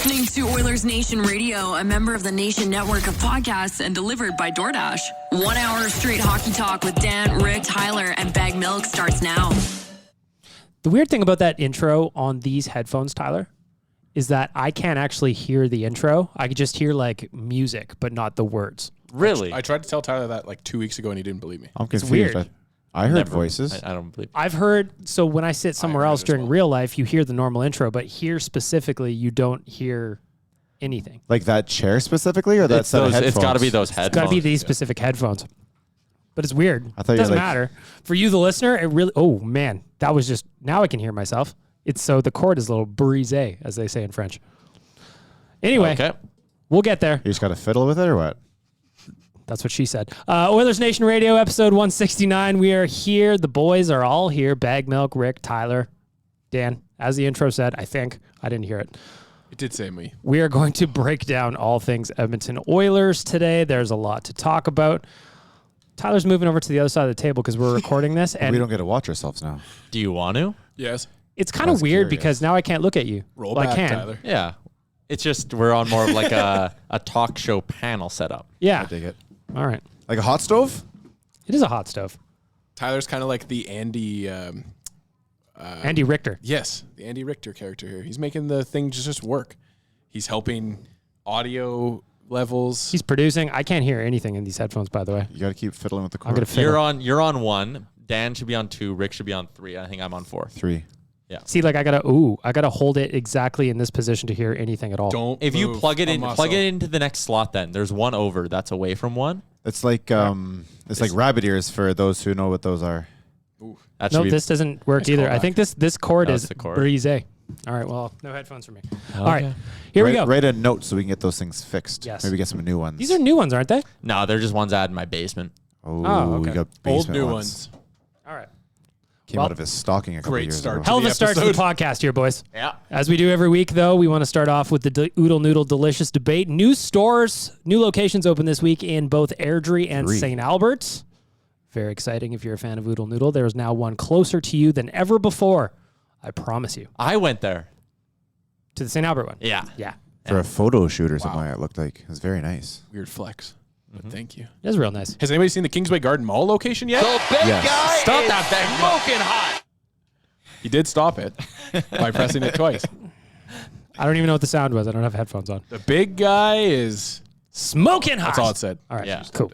listening to Oilersnation Radio, a member of the Nation network of podcasts and delivered by DoorDash. 1 hour straight hockey talk with Dan, Rick, Tyler, and Bag Milk starts now. The weird thing about that intro on these headphones, Tyler, is that I can't actually hear the intro. I could just hear like music, but not the words. Really? I tried to tell Tyler that like 2 weeks ago and he didn't believe me. I'm confused. weird. I heard voices. I don't believe. I've heard, so when I sit somewhere else during real life, you hear the normal intro, but here specifically, you don't hear anything. Like that chair specifically, or that set of headphones? It's got to be those headphones. It's got to be these specific headphones. But it's weird. I thought it doesn't matter. For you, the listener, it really, oh man, that was just, now I can hear myself. It's so the chord is a little brisé, as they say in French. Anyway, Okay. we'll get there. You just got to fiddle with it, or what? That's what she said. Oilers Nation Radio, episode 169. We are here. The boys are all here. Bag Milk, Rick, Tyler, Dan. As the intro said, I think. I didn't hear it. It did say me. We are going to break down all things Edmonton Oilers today. There's a lot to talk about. Tyler's moving over to the other side of the table because we're recording this. And we don't get to watch ourselves now. Do you want to? Yes. it's kind of weird curious. because now I can't look at you. Roll well, back, I can. Tyler. Yeah. It's just we're on more of like a talk show panel setup. Yeah. I dig it. All right. Like a hot stove? It is a hot stove. Tyler's kind of like the Andy. Andy Richter. Yes, the Andy Richter character here. He's making the thing just work. He's helping audio levels. He's producing. I can't hear anything in these headphones, by the way. You got to keep fiddling with the I'm cord. going to fiddle. You're on 1. Dan should be on 2. Rick should be on 3. I think I'm on 4. 3. See, like I gotta hold it exactly in this position to hear anything at all. Don't. If you move plug it a in, muscle. plug it into the next slot. Then there's one over that's away from one. It's like rabbit ears for those who know what those are. That should No, be this doesn't work Nice either. callback. I think this cord That's is the cord. brisé. All right, well, no headphones for me. All right, here we go. Write a note so we can get those things fixed. Yes. Maybe get some new ones. These are new ones, aren't they? No, they're just ones I had in my basement. Oh, okay. we got Old basement new ones. ones. All right. Came out of his stocking a couple great years start. ago. Hell of the a start to the episode. podcast here, boys. Yeah. As we do every week, though, we want to start off with the Oodle Noodle Delicious Debate. New stores, new locations open this week in both Airdrie and 3. St. Albert. Very exciting if you're a fan of Oodle Noodle. There is now one closer to you than ever before. I promise you. I went there. To the St. Albert one. Yeah. Yeah. For a photo shoot or something, it looked like. It was very nice. Weird flex. But thank you. It was real nice. Has anybody seen the Kingsway Garden Mall location yet? Yes. Stop that thing. Smoking hot. He did stop it by pressing it twice. I don't even know what the sound was. I don't have headphones on. The big guy is. Smoking hot. That's all it said. All right. Yeah. Cool.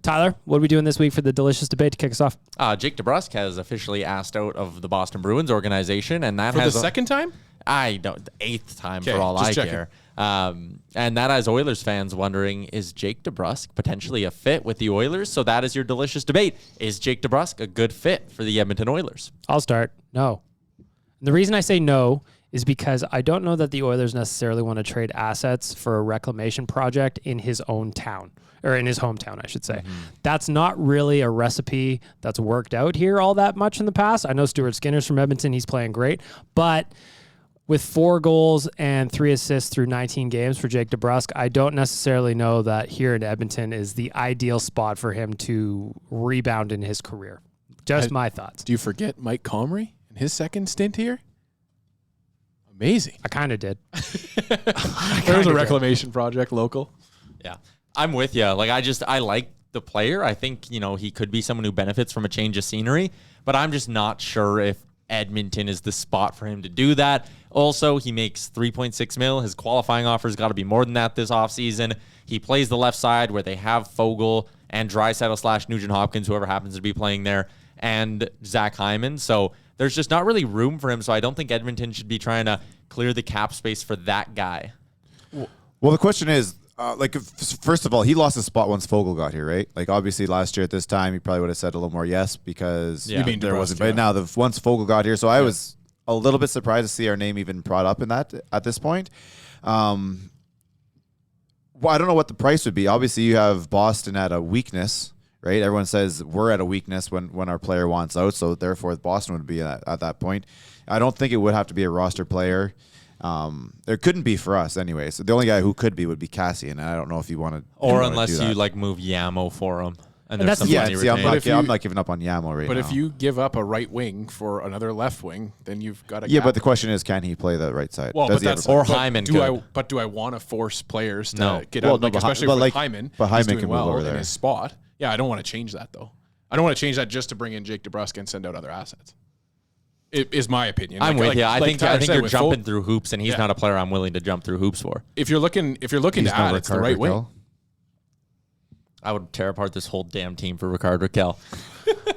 Tyler, what are we doing this week for the Delicious Debate to kick us off? Jake DeBrusk has officially asked out of the Boston Bruins organization, and that For has the second time? I don't. The 8th time Okay, for all just I checking. care. And that has Oilers fans wondering, is Jake DeBrusk potentially a fit with the Oilers? So that is your delicious debate. Is Jake DeBrusk a good fit for the Edmonton Oilers? I'll start. No. And the reason I say no is because I don't know that the Oilers necessarily want to trade assets for a reclamation project in his own town, or in his hometown, I should say. That's not really a recipe that's worked out here all that much in the past. I know Stuart Skinner's from Edmonton. He's playing great. But with 4 goals and 3 assists through 19 games for Jake DeBrusk, I don't necessarily know that here in Edmonton is the ideal spot for him to rebound in his career. Just my thoughts. Do you forget Mike Comrie and his second stint here? Amazing. I kind of did. There was a reclamation project local. Yeah. I'm with you. Like, I like the player. I think, he could be someone who benefits from a change of scenery, but I'm just not sure if Edmonton is the spot for him to do that. Also, he makes $3.6 million. His qualifying offer's got to be more than that this offseason. He plays the left side where they have Fogle and Draisaitl / Nugent Hopkins, whoever happens to be playing there, and Zach Hyman. So there's just not really room for him. So I don't think Edmonton should be trying to clear the cap space for that guy. Well, the question is, first of all, he lost his spot once Fogle got here, right? Like, obviously, last year at this time, he probably would have said a little more yes because You mean there DeBrusk, wasn't. yeah. But now, once Fogle got here, so I was a little bit surprised to see our name even brought up in that at this point. Well, I don't know what the price would be. Obviously, you have Boston at a weakness, right? Everyone says we're at a weakness when our player wants out, so therefore Boston would be at that point. I don't think it would have to be a roster player. There couldn't be for us anyway. So the only guy who could be would be Cassian, and I don't know if you want to. Or unless you move Yamo for him And And there's that's some the- money see, retained. I'm not giving up on Yamo right now. But if you give up a right wing for another left wing, then you've got a yeah, gap. but the question is, can he play the right side? Well, Does but he have that's a Or play? Hyman do could. But do I want to force players to No. get Well, out? no, Like, but especially but with like- Hyman, but Hyman he's doing can move well over in there. his spot. Yeah, I don't want to change that though. I don't want to change that just to bring in Jake DeBrusk and send out other assets. It is my opinion. I'm with you. I think Tyler said you're with jumping through hoops, and he's Yeah. not a player I'm willing to jump through hoops for. If you're looking He's to not add, it's the Rickard right wing. Rakell. I would tear apart this whole damn team for Rickard Rakell.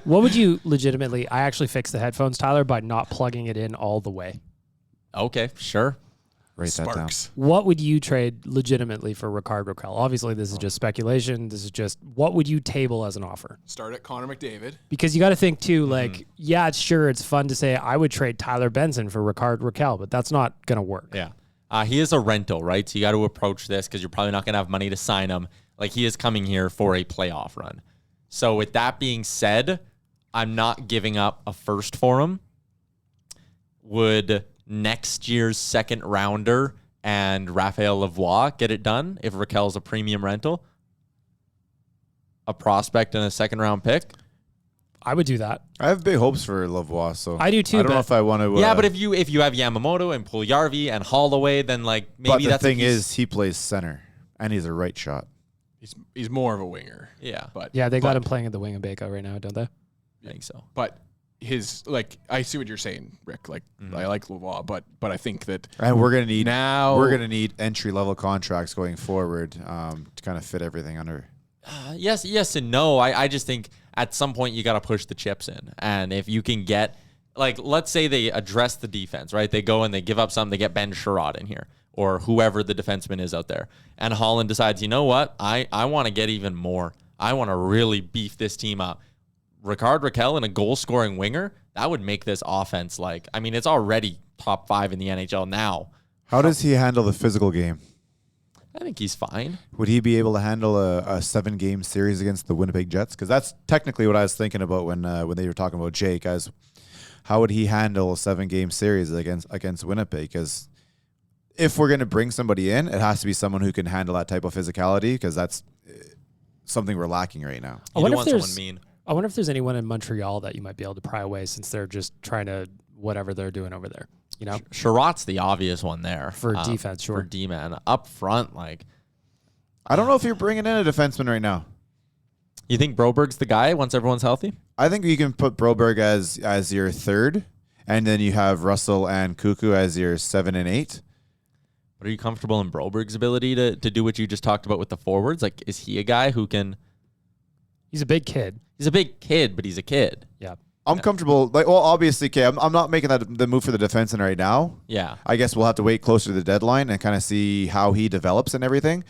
What would you legitimately? I actually fixed the headphones, Tyler, by not plugging it in all the way. Okay, sure. Write that down. Sparks. What would you trade legitimately for Rickard Rakell? Obviously, this is just speculation. This is just what would you table as an offer? Start at Connor McDavid. Because you got to think too, like, yeah, it's sure it's fun to say I would trade Tyler Benson for Rickard Rakell, but that's not gonna work. Yeah. He is a rental, right? So you got to approach this because you're probably not going to have money to sign him. Like, he is coming here for a playoff run. So with that being said, I'm not giving up a first for him. Would next year's second rounder and Raphael Lavoie get it done if Rakell's a premium rental? A prospect and a second round pick? I would do that. I have big hopes for Lavoie, so I do too, I don't know but- if I want to. Yeah, but if you have Yamamoto and Puljujarvi and Holloway, then like maybe but the that's thing is, he plays center and he's a right shot. He's more of a winger. yeah, But Yeah, they got but- him playing at the wing and Baco right now, don't they? I think so. But his I see what you're saying, Rick. Like I like Lavoie, but I think that And we're gonna need now entry level contracts going forward to kind of fit everything under. Yes and no. I just think at some point you got to push the chips in. And if you can get, like, let's say they address the defense, right? They go and they give up something. They get Ben Sherrod in here or whoever the defenseman is out there. And Holland decides, you know what? I want to get even more. I want to really beef this team up. Rickard Rakell and a goal-scoring winger, that would make this offense it's already top 5 in the NHL now. How does he handle the physical game? I think he's fine. Would he be able to handle a 7-game series against the Winnipeg Jets? Because that's technically what I was thinking about when they were talking about Jake. As how would he handle a 7-game series against Winnipeg? Because if we're going to bring somebody in, it has to be someone who can handle that type of physicality. Because that's something we're lacking right now. I You wonder do if want there's someone mean. I wonder if there's anyone in Montreal that you might be able to pry away since they're just trying to whatever they're doing over there. You know, Sherrod's the obvious one there. For defense, sure. For D-man. Up front, I don't know if you're bringing in a defenseman right now. you think Broberg's the guy once everyone's healthy? I think you can put Broberg as your third, and then you have Russell and Kuku as your 7 and 8. But are you comfortable in Broberg's ability to do what you just talked about with the forwards? Like, is he a guy who can... he's a big kid. He's a big kid, but he's a kid. Yeah. I'm comfortable. Obviously, okay, I'm not making the move for the defenseman right now. Yeah. I guess we'll have to wait closer to the deadline and kind of see how he develops and everything.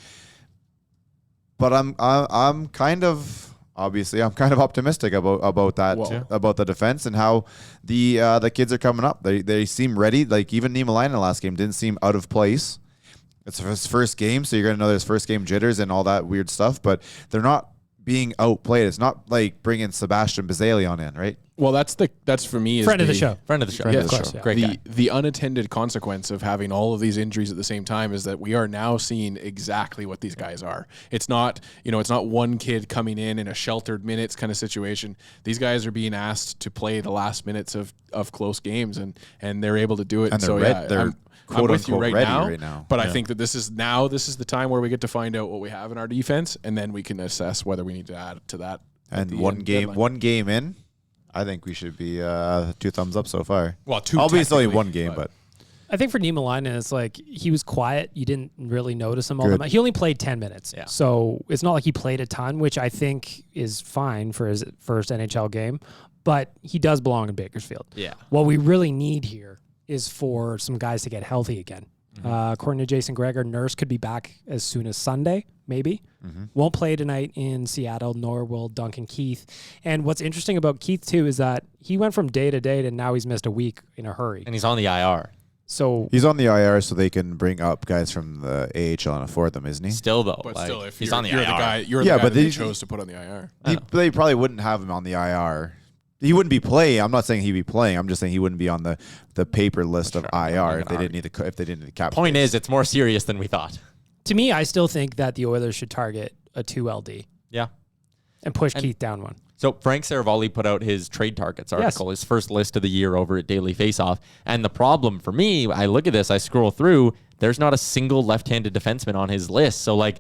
But I'm kind of optimistic about that Whoa. about the defense and how the kids are coming up. They seem ready. Like even Niemelainen last game didn't seem out of place. It's his first game, so you're gonna know there's first game jitters and all that weird stuff. But they're not being outplayed. It's not like bringing Sebastian Bazalion in, right? Well, that's for me is Friend of the show. Friend of the show. Friend Yeah, of the show. yeah. Great guy. The unintended consequence of having all of these injuries at the same time is that we are now seeing exactly what these guys are. It's not one kid coming in a sheltered minutes kind of situation. These guys are being asked to play the last minutes of close games and they're able to do it. And so they're I'm with you quote-unquote right ready now. But I think that this is the time where we get to find out what we have in our defense, and then we can assess whether we need to add to that. And the one end game deadline. in, I think we should be 2 thumbs up so far. Well, 2 Obviously it's only technically, one game, but I think for Niemelainen, it's like he was quiet. You didn't really notice him all Good. that much. He only played 10 minutes. Yeah. So it's not like he played a ton, which I think is fine for his first NHL game. But he does belong in Bakersfield. Yeah. What we really need here is for some guys to get healthy again. According to Jason Gregor, Nurse could be back as soon as Sunday, maybe. Won't play tonight in Seattle, nor will Duncan Keith. And what's interesting about Keith, too, is that he went from day to day to now he's missed a week in a hurry. And he's on the IR. So he's on the IR so they can bring up guys from the AHL and afford them, isn't he? Still, though. But like, still, if he's you're, on the you're IR. the guy, Yeah, but but they they- chose to put on the IR. They probably wouldn't have him on the IR. He wouldn't be playing. I'm not saying he'd be playing. I'm just saying he wouldn't be on the paper list of IR if they didn't need the cap. Point is, it's more serious than we thought. to me, I still think that the Oilers should target a 2 LD. Yeah. and push Keith down one. So Frank Saravalli put out his trade targets article, his first list of the year over at Daily Faceoff. And the problem for me, I look at this, I scroll through, there's not a single left-handed defenseman on his list. So like,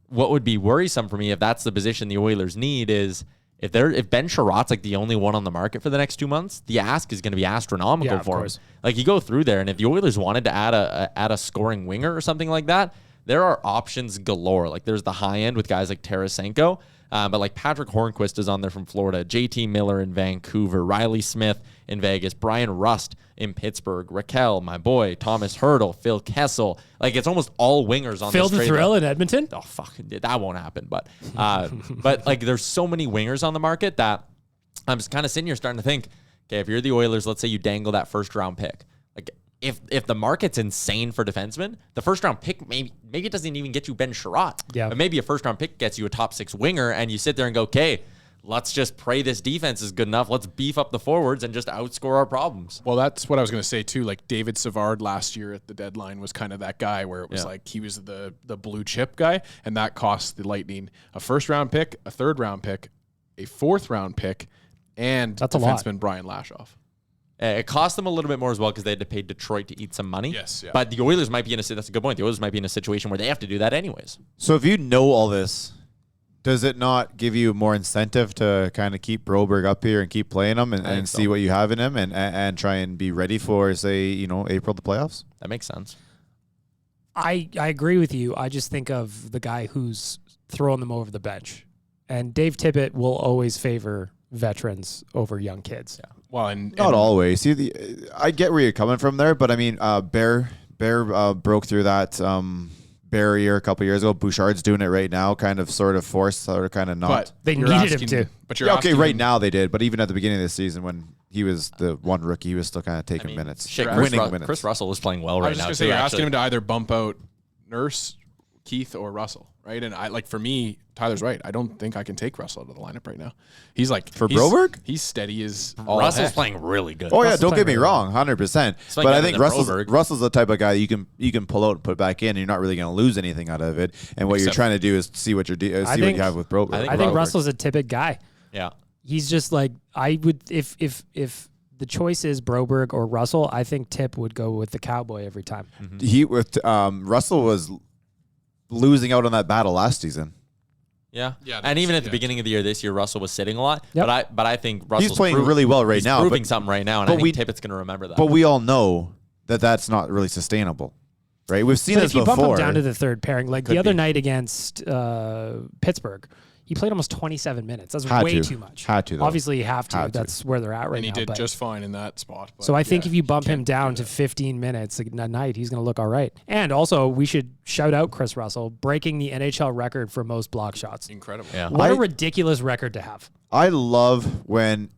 what would be worrisome for me if that's the position the Oilers need is if Ben Sherratt's like the only one on the market for the next 2 months, the ask is going to be astronomical for him. Like you go through there, and if the Oilers wanted to add a scoring winger or something like that, there are options galore. Like there's the high end with guys like Tarasenko. But like Patrick Hornquist is on there from Florida, JT Miller in Vancouver, Riley Smith in Vegas, Brian Rust in Pittsburgh, Raquel, my boy, Thomas Hurdle, Phil Kessel. Like it's almost all wingers on Phil this trade. the Thrill in Edmonton? Oh, fuck. That won't happen. But like there's so many wingers on the market that I'm just kind of sitting here starting to think, okay, if you're the Oilers, let's say you dangle that first round pick. Like if the market's insane for defensemen, the first round pick maybe it doesn't even get you Ben Sherratt. Yeah. But maybe a first round pick gets you a top 6 winger, and you sit there and go, okay, let's just pray this defense is good enough. Let's beef up the forwards and just outscore our problems. Well, that's what I was going to say too. Like David Savard last year at the deadline was kind of that guy where it was like he was the blue chip guy, and that cost the Lightning a first round pick, a third round pick, a fourth round pick, and That's defenseman Brian Lashoff. It cost them a little bit more as well because they had to pay Detroit to eat some money. Yes, yeah. But the Oilers might be that's a good point. The Oilers might be in a situation where they have to do that anyways. So if you know all this, does it not give you more incentive to kind of keep Broberg up here and keep playing him and see what you have in him and try and be ready for, say, April, the playoffs? That makes sense. I agree with you. I just think of the guy who's throwing them over the bench. And Dave Tippett will always favor veterans over young kids. Yeah. Well, and Not always. See, I get where you're coming from there, but I mean, Bear broke through that barrier a couple years ago. Bouchard's doing it right now, kind of sort of forced, sort of kind of not. But They you're needed asking- him to. But you're Yeah, okay, asking right him- now they did, but even at the beginning of the season when he was the one rookie, he was still kind of taking minutes, Shit, winning minutes. Chris Russell is playing well I right was just now. gonna say too, you're actually. asking him to either bump out Nurse, Keith, or Russell, right? And I like for me, Tyler's right. I don't think I can take Russell out of the lineup right now. He's like For he's- Broberg? He's steady as all Russell's heck. playing really good. Oh yeah, Russell's don't get me playing wrong, 100%. like But I better think than Broberg. Russell's the type of guy you can pull out and put back in, and you're not really going to lose anything out of it. And what you're Except- trying to do is see what what you have with Broberg. I I think Broberg. Russell's a Tippett guy. Yeah. He's just like, I would, if the choice is Broberg or Russell, I think Tip would go with the Cowboy every time. Russell was losing out on that battle last season. Yeah. Yeah, And even at the yeah. beginning of the year this year, Russell was sitting a lot. Yep. But I think Russell's playing really well right he's now, proving but- something right now, and but I think we- Tippett's going to remember that. But we all know that that's not really sustainable, right? We've seen But this if you bump before. him down to the third pairing, like Could the other be. night against Pittsburgh, he played almost 27 minutes. That's Had way to. too much. Had to, though. Obviously, you have to. Had to. That's where they're at right and he now. did but- just fine in that spot. But So I think yeah, if you bump him can't down do to that. 15 minutes a night, he's going to look all right. And also, we should shout out Chris Russell breaking the NHL record for most block shots. incredible. yeah. What a I- ridiculous record to have. I love when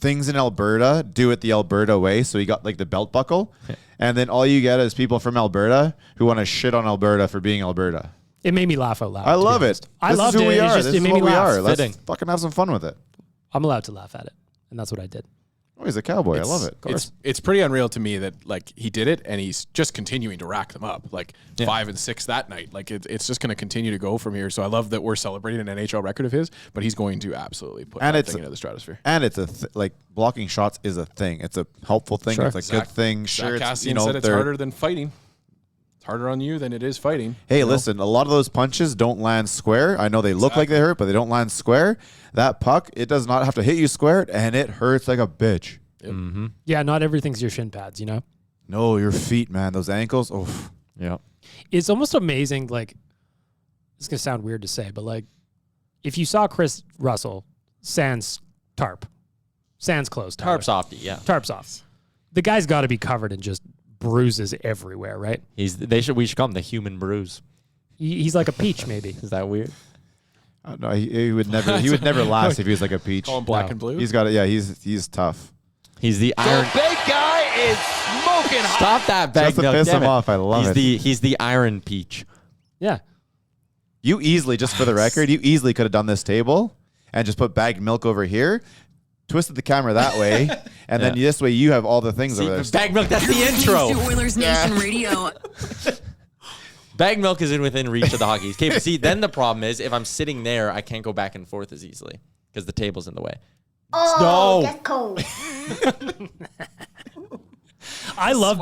things in Alberta do it the Alberta way. So you got like the belt buckle, and then all you get is people from Alberta who want to shit on Alberta for being Alberta. It made me laugh out loud. I to be love honest. it. I This loved is who it. we It's are. just- This it is made what me we laugh. are. Let's Fitting. fucking have some fun with it. I'm allowed to laugh at it, and that's what I did. Oh, he's a cowboy. I love it. It's pretty unreal to me that like he did it and he's just continuing to rack them up like 5 and 6 that night. Like it's just going to continue to go from here. So I love that we're celebrating an NHL record of his, but he's going to absolutely put And that it's- thing into the stratosphere. And it's like blocking shots is a thing. It's a helpful thing. Sure. It's a good thing. Sure, Zach it's, Cassian said it's they're- harder than fighting. It's harder on you than it is fighting. Hey, listen, a lot of those punches don't land square. I know they look like they hurt, but they don't land square. That puck, it does not have to hit you square, and it hurts like a bitch. Yeah, not everything's your shin pads, you know? No, your feet, man. Those ankles. Oh, Yeah. It's almost amazing. Like, it's going to sound weird to say, but like, if you saw Chris Russell, sans tarp, sans closed, Tarp softy, yeah. tarps off, the guy's got to be covered in just bruises everywhere, right? We should call him the human bruise. He's like a peach, maybe. Is that weird? no, he would never. He would never last if he was like a peach. Call him black No. and blue. He's got it. Yeah, he's tough. He's the iron. Big guy is smoking hot. Stop that bag Just to milk, piss damn him it. off, I love it. He's the iron peach. Yeah. You easily, just for the record, you easily could have done this table and just put bagged milk over here, twisted the camera that way, and then this way you have all the things over there. Bag milk, that's the You're listening intro. to Oilers Nation Radio. Bag milk is within reach of the hockey. Okay, but see, then the problem is if I'm sitting there, I can't go back and forth as easily because the table's in the way. Oh, No. that's cold. I love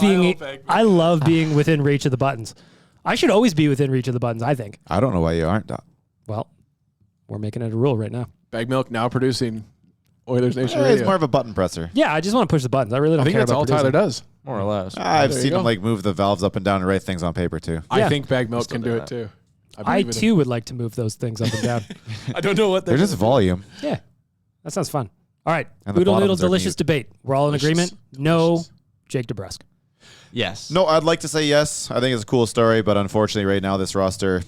being within reach of the buttons. I should always be within reach of the buttons, I think. I don't know why you aren't. Well, we're making it a rule right now. Bag Milk now producing Oilers Nation He's Radio. more of a button presser. Yeah, I just want to push the buttons. I really don't I think care that's about all Tyler producing. does. More or less. I've There you seen go. him like move the valves up and down and write things on paper too. Yeah. I think Bag Milk Still can do do that. it too. I believe in too would like to move those things up and down. him. I don't know what They're just volume. Yeah, that sounds fun. All right, And the Oodle Noodle bottoms are delicious mute. debate. We're all in Delicious. agreement. No, Delicious. Jake DeBrusk. Yes. No, I'd like to say yes. I think it's a cool story, but unfortunately, right now this roster,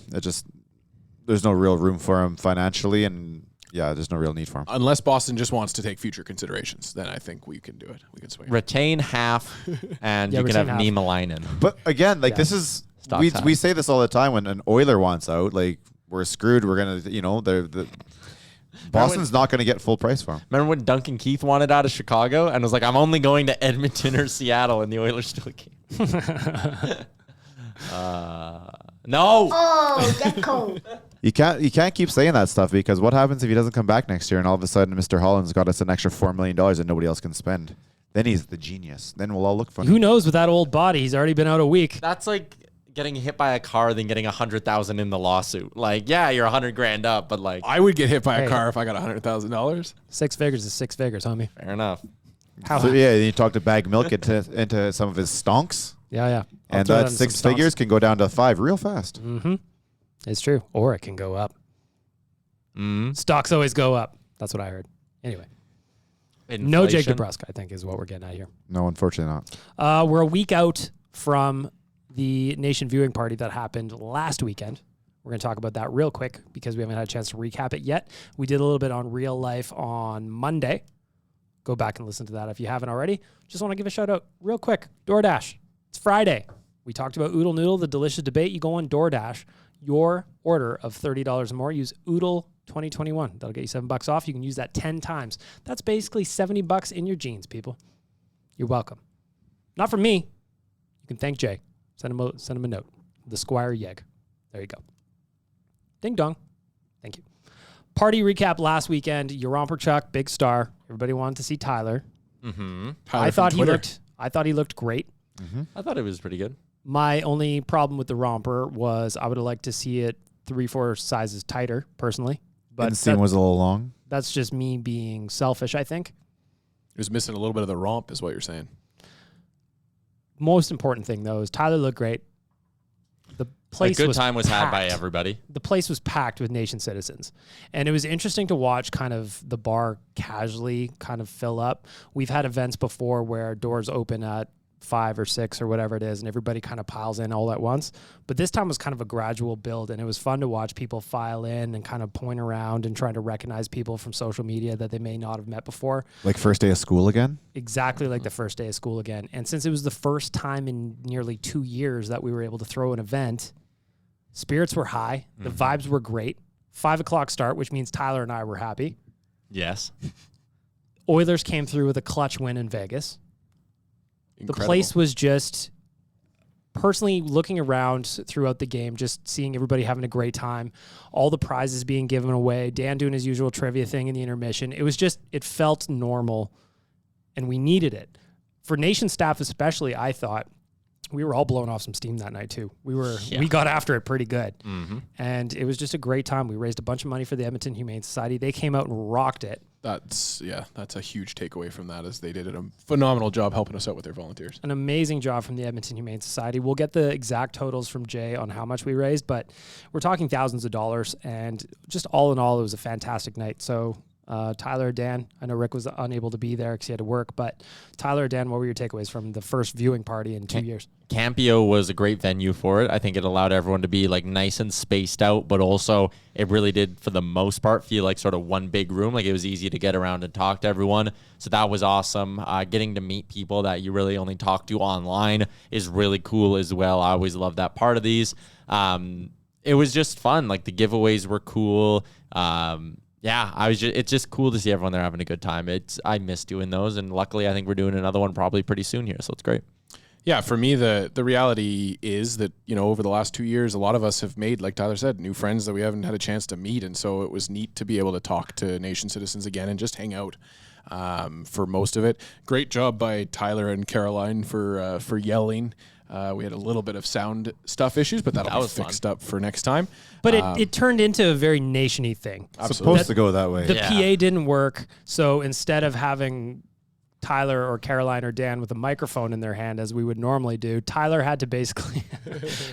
there's no real room for him financially, and there's no real need for him. Unless Boston just wants to take future considerations, then I think we can do it. We can swing. Retain half, and Yeah, you can have retain half. Niemelainen. But again, like Yeah. this is Stocks high. we say this all the time when an Oiler wants out, like we're screwed. We're gonna, the Boston's not gonna get full price for him. Remember when Duncan Keith wanted out of Chicago and was like, I'm only going to Edmonton or Seattle, and the Oilers still came. No. Oh, that's cold. You can't keep saying that stuff because what happens if he doesn't come back next year and all of a sudden Mr. Holland's got us an extra $4 million that nobody else can spend? Then he's the genius. Then we'll all look funny. Who knows with that old body? He's already been out a week. That's like getting hit by a car than getting $100,000 in the lawsuit. Like, yeah, you're $100,000 up, but like, I would get hit by Hey. a car if I got $100,000. 6 figures is 6 figures, homie. fair enough. How? So, yeah, you talk to Bag Milk into some of his stonks, Yeah. I'll and throw that in some 6 stocks. figures can go down to 5 real fast. Mm-hmm. It's true. Or it can go up. Mm. Stocks always go up. That's what I heard. Anyway, no Jake Inflation. DeBrusk, I think, is what we're getting at here. No, unfortunately not. We're a week out from the Nation viewing party that happened last weekend. We're going to talk about that real quick because we haven't had a chance to recap it yet. We did a little bit on real life on Monday. Go back and listen to that if you haven't already. Just want to give a shout out real quick. DoorDash. It's Friday. We talked about Oodle Noodle, the delicious debate. You go on DoorDash. Your order of $30 or more, use Oodle 2021. That'll get you $7 off. You can use that 10 times. That's basically $70 in your jeans, people. You're welcome. Not from me. You can thank Jay. Send him a note. The Squire Yeg. There you go. Ding dong. Thank you. Party recap last weekend. Chuck, big star. Everybody wanted to see Tyler. Mm-hmm. Tyler I from thought Twitter. he looked great. I thought it was pretty good. My only problem with the romper was I would have liked to see it 3-4 sizes tighter, personally. But Inseam was a little long. that's just me being selfish, I think. It was missing a little bit of the romp, is what you're saying. Most important thing, though, is Tyler looked great. The place A good was time was had by packed. everybody. The place was packed with Nation citizens. And it was interesting to watch kind of the bar casually kind of fill up. We've had events before where doors open at 5 or 6 or whatever it is, and everybody kind of piles in all at once. But this time was kind of a gradual build, and it was fun to watch people file in and kind of point around and trying to recognize people from social media that they may not have met before. Like first day of school again? Exactly like the first day of school again. And since it was the first time in nearly 2 years that we were able to throw an event, spirits were high. The vibes were great. 5 o'clock start, which means Tyler and I were happy. Yes. Oilers came through with a clutch win in Vegas. Incredible. The place was just, personally looking around throughout the game, just seeing everybody having a great time, all the prizes being given away, Dan doing his usual trivia thing in the intermission. It was just, it felt normal, and we needed it. For Nation staff especially, I thought, we were all blowing off some steam that night too. We got after it pretty good. Mm-hmm. And it was just a great time. We raised a bunch of money for the Edmonton Humane Society. They came out and rocked it. That's a huge takeaway from that, as they did a phenomenal job helping us out with their volunteers. An amazing job from the Edmonton Humane Society. We'll get the exact totals from Jay on how much we raised, but we're talking thousands of dollars, and just all in all, it was a fantastic night. So Tyler, Dan, I know Rick was unable to be there because he had to work, but Tyler, Dan, what were your takeaways from the first viewing party in 2 years? Campio was a great venue for it. I think it allowed everyone to be like nice and spaced out, but also it really did, for the most part, feel like sort of one big room. Like it was easy to get around and talk to everyone. So that was awesome. Getting to meet people that you really only talk to online is really cool as well. I always love that part of these. It was just fun. Like the giveaways were cool. It's just cool to see everyone there having a good time. I miss doing those, and luckily I think we're doing another one probably pretty soon here, so it's great. Yeah, for me, the reality is that, over the last 2 years, a lot of us have made, like Tyler said, new friends that we haven't had a chance to meet. And so it was neat to be able to talk to Nation citizens again and just hang out for most of it. Great job by Tyler and Caroline for yelling. We had a little bit of sound stuff issues, but that'll be fixed up for next time. But it turned into a very nation-y thing. Supposed to go that way. The PA didn't work, so instead of having Tyler or Caroline or Dan with a microphone in their hand, as we would normally do, Tyler had to basically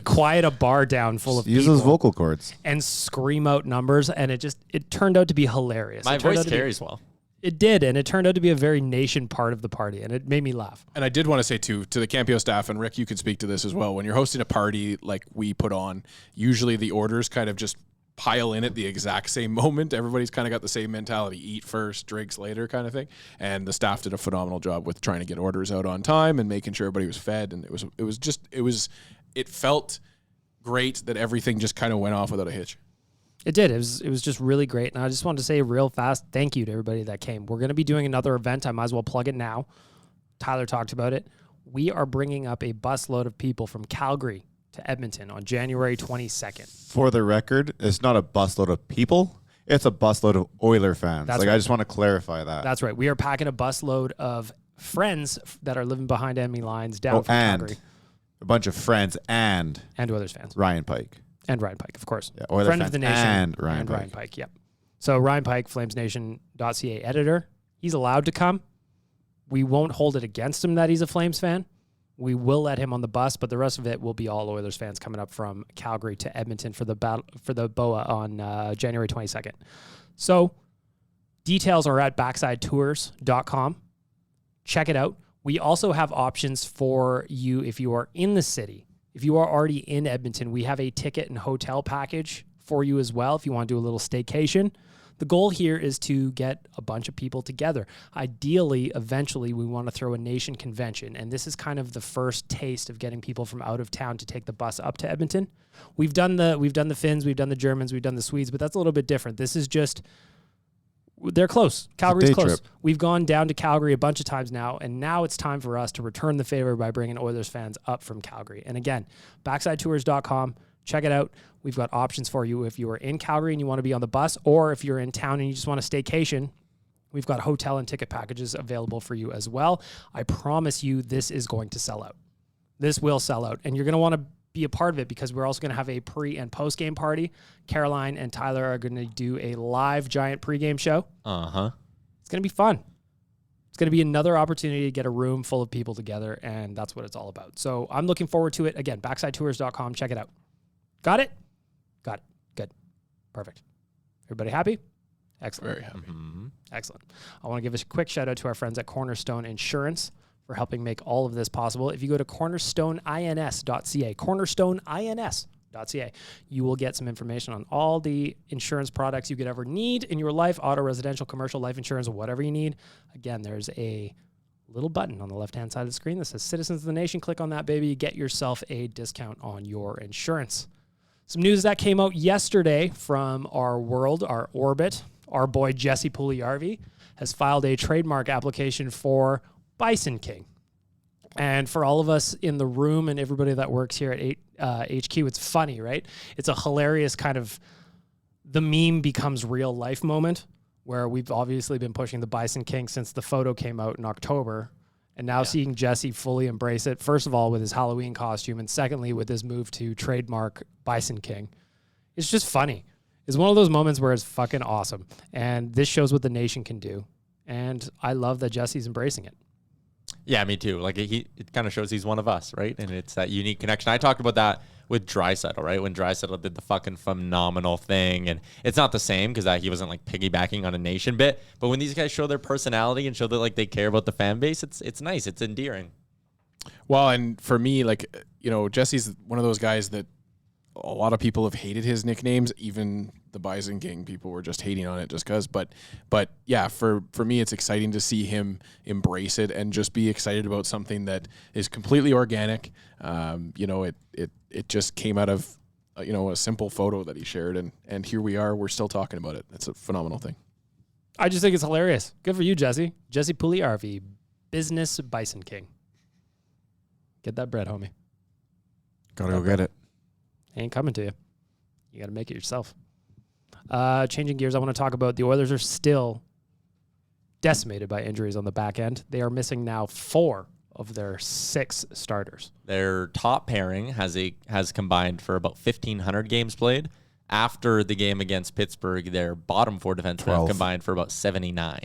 quiet a bar down full of Use people those vocal cords and scream out numbers, and it turned out to be hilarious. My voice carries well. It did, and it turned out to be a very nation part of the party, and it made me laugh. And I did want to say, too, to the Campio staff, and Rick, you could speak to this as well, when you're hosting a party like we put on, usually the orders kind of just pile in at the exact same moment. Everybody's kind of got the same mentality, eat first, drinks later kind of thing. And the staff did a phenomenal job with trying to get orders out on time and making sure everybody was fed. And it felt great that everything just kind of went off without a hitch. It did. It was just really great. And I just wanted to say real fast, thank you to everybody that came. We're going to be doing another event. I might as well plug it now. Tyler talked about it. We are bringing up a busload of people from Calgary to Edmonton on January 22nd. For the record, it's not a busload of people. It's a busload of Oiler fans. That's right. I just want to clarify that. That's right. We are packing a busload of friends that are living behind enemy lines down from Calgary. A bunch of friends and Oilers fans. Ryan Pike. And Ryan Pike, of course. Yeah, Oiler Friend fans of the Nation and Ryan Pike. Yep. So Ryan Pike, flamesnation.ca editor. He's allowed to come. We won't hold it against him that he's a Flames fan. We will let him on the bus, but the rest of it will be all Oilers fans coming up from Calgary to Edmonton for the BOA on January 22nd. So details are at backsideTours.com. Check it out. We also have options for you if you are in the city. If you are already in Edmonton, we have a ticket and hotel package for you as well if you want to do a little staycation. The goal here is to get a bunch of people together. Ideally, eventually, we want to throw a nation convention, and this is kind of the first taste of getting people from out of town to take the bus up to Edmonton. We've done the Finns, we've done the Germans, we've done the Swedes, but that's a little bit different. This is just, they're close. Calgary's close. Trip. We've gone down to Calgary a bunch of times now, and now it's time for us to return the favor by bringing Oilers fans up from Calgary. And again, backsideTours.com. Check it out. We've got options for you if you are in Calgary and you want to be on the bus, or if you're in town and you just want a staycation, we've got hotel and ticket packages available for you as well. I promise you this is going to sell out. This will sell out, and you're going to want to be a part of it because we're also going to have a pre- and post-game party. Caroline and Tyler are going to do a live giant pregame show. It's going to be fun. It's going to be another opportunity to get a room full of people together, and that's what it's all about. So I'm looking forward to it. Again, backsideTours.com. Check it out. Got it? Got it. Good. Perfect. Everybody happy? Excellent. Very happy. Mm-hmm. Excellent. I want to give a quick shout out to our friends at Cornerstone Insurance for helping make all of this possible. If you go to cornerstoneins.ca, cornerstoneins.ca, you will get some information on all the insurance products you could ever need in your life, auto, residential, commercial, life insurance, whatever you need. Again, there's a little button on the left-hand side of the screen that says Citizens of the Nation. Click on that, baby. Get yourself a discount on your insurance. Some news that came out yesterday from our world, our orbit. Our boy Jesse Pugliarvi has filed a trademark application for Bison King. And for all of us in the room and everybody that works here at HQ, it's funny, right? It's a hilarious kind of the meme becomes real life moment where we've obviously been pushing the Bison King since the photo came out in October. And now seeing Jesse fully embrace it, first of all, with his Halloween costume, and secondly, with his move to trademark Bison King. It's just funny. It's one of those moments where it's fucking awesome. And this shows what the nation can do. And I love that Jesse's embracing it. Yeah, me too. Like it kind of shows he's one of us, right? And it's that unique connection. I talked about that with Draisaitl, right? When Draisaitl did the fucking phenomenal thing, and it's not the same because he wasn't like piggybacking on a nation bit. But when these guys show their personality and show that like they care about the fan base, it's nice. It's endearing. Well, and for me, like, Jesse's one of those guys that a lot of people have hated his nicknames. Even the Bison King people were just hating on it just because. But yeah, for me, it's exciting to see him embrace it and just be excited about something that is completely organic. It just came out of a simple photo that he shared, and here we are. We're still talking about it. It's a phenomenal thing. I just think it's hilarious. Good for you, Jesse. Jesse Pugliarvi, business Bison King. Get that bread, homie. Gotta go get it. Ain't coming to you. You got to make it yourself. Changing gears, I want to talk about the Oilers are still decimated by injuries on the back end. They are missing now 4 of their 6 starters. Their top pairing has combined for about 1,500 games played. After the game against Pittsburgh, their bottom 4 defensemen have combined for about 79.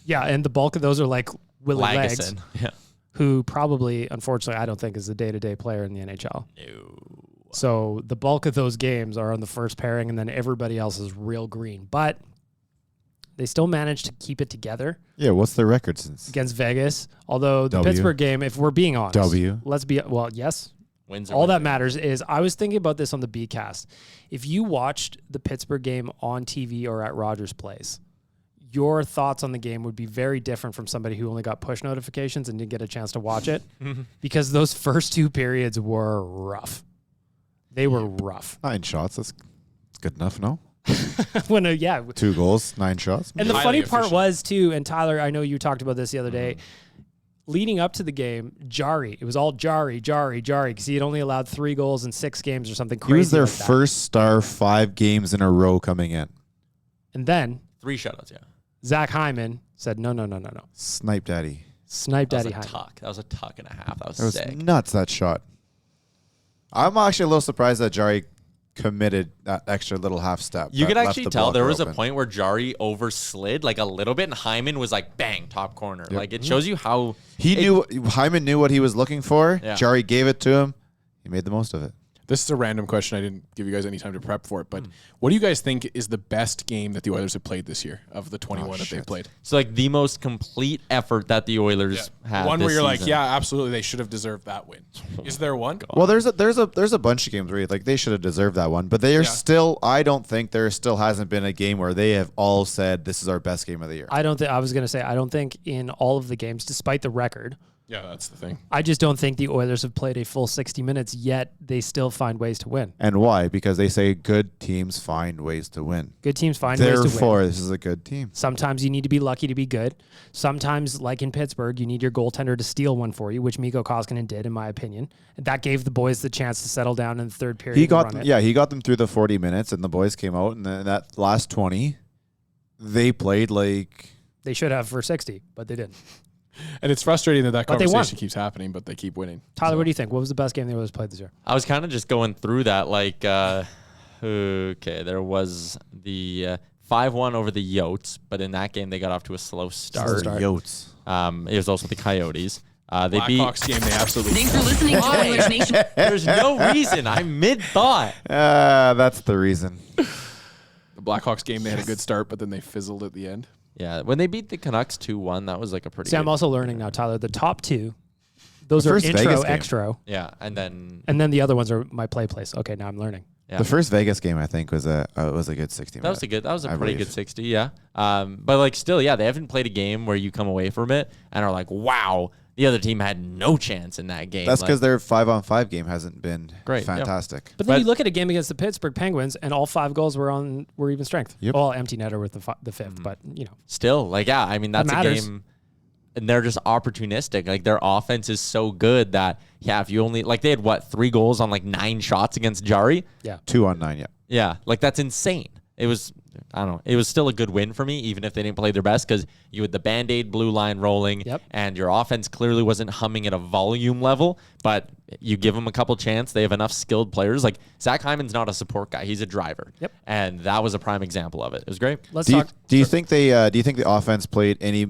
Yeah, and the bulk of those are like Willie Legs, Lagesson. Yeah. who probably, unfortunately, I don't think is a day-to-day player in the NHL. No. So the bulk of those games are on the first pairing, and then everybody else is real green. But they still managed to keep it together. Yeah, what's their record since? Against Vegas. Although the W. Pittsburgh game, if we're being honest. W. Let's be, well, yes. Wins or All that wins. matters is, I was thinking about this on the B-cast. If you watched the Pittsburgh game on TV or at Rogers Place, your thoughts on the game would be very different from somebody who only got push notifications and didn't get a chance to watch it, because those first 2 periods were rough. They were rough. 9 shots. That's good enough, no? When 2 goals, 9 shots. And the Highly funny part efficient. was, too, and Tyler, I know you talked about this the other day, leading up to the game, Jari, it was all Jari, because he had only allowed 3 goals in 6 games or something crazy. He was their like that. first star 5 games in a row coming in. And then 3 shutouts, yeah. Zach Hyman said, no. Snipe daddy. Snipe That was Daddy a Hyman. tuck. That was a tuck and a half. That was That was sick. nuts, that shot. I'm actually a little surprised that Jari committed that extra little half step. You that could left actually the tell there blocker was a open. point where Jari overslid like a little bit, and Hyman was like, bang, top corner. Like, it shows you how Hyman knew what he was looking for. Yeah. Jari gave it to him. He made the most of it. This is a random question. I didn't give you guys any time to prep for it, but what do you guys think is the best game that the Oilers have played this year of the 21 that they've played? So like the most complete effort that the Oilers had. One this where you're like, season. yeah, absolutely, they should have deserved that win. Is there one? Well, there's a bunch of games where like they should have deserved that one, but they are still. I don't think there still hasn't been a game where they have all said this is our best game of the year. I don't think in all of the games, despite the record, Yeah, that's the thing. I just don't think the Oilers have played a full 60 minutes, yet they still find ways to win. And why? Because they say good teams find ways to win. Good teams find ways to win. Therefore, this is a good team. Sometimes you need to be lucky to be good. Sometimes, like in Pittsburgh, you need your goaltender to steal one for you, which Mikko Koskinen did, in my opinion. That gave the boys the chance to settle down in the third period. He got and them, run it. he got them through the 40 minutes, and the boys came out, and then that last 20, they played like They should have for 60, but they didn't. And it's frustrating that But they won. conversation keeps happening, but they keep winning. Tyler, what do you think? What was the best game the Oilers played this year? I was kind of just going through that. Like, okay, there was the 5-1 over the Yotes, but in that game they got off to a slow start. Yotes. It was also the Coyotes. They beat. Blackhawks game, they absolutely. Thanks for listening to Oilers Nation. There's no reason. I'm mid-thought. That's the reason. The Blackhawks game, they had a good start, but then they fizzled at the end. Yeah, when they beat the Canucks 2-1, that was like a pretty. See, good, I'm also learning now, Tyler. The top 2, those The are first intro, Vegas game. extra, Yeah, and then and then the other ones are my play place. Okay, now I'm learning. yeah. The first Vegas game, I think, was a good 60 That was a good. That was a I pretty believe. good 60. Yeah. But like still, yeah, they haven't played a game where you come away from it and are like, wow, the other team had no chance in that game. That's Like, because their 5-on-5 game hasn't been Great, yeah. fantastic. But then But- you look at a game against the Pittsburgh Penguins, and all 5 goals were even strength. Yep. Well, empty netter with the fifth, but still like yeah. I mean that's a matters. game, and they're just opportunistic. Like their offense is so good that yeah, if you only like they had 3 goals on like 9 shots against Jari. yeah. 2-on-9, yeah. Yeah, like that's insane. It was, I don't know, it was still a good win for me, even if they didn't play their best, because you had the Band-Aid blue line rolling, Yep. and your offense clearly wasn't humming at a volume level, but you give them a couple chance. They have enough skilled players. Like, Zach Hyman's not a support guy. He's a driver. Yep. And that was a prime example of it. It was great. Let's Do you, talk. do you think they? Do you think the offense played any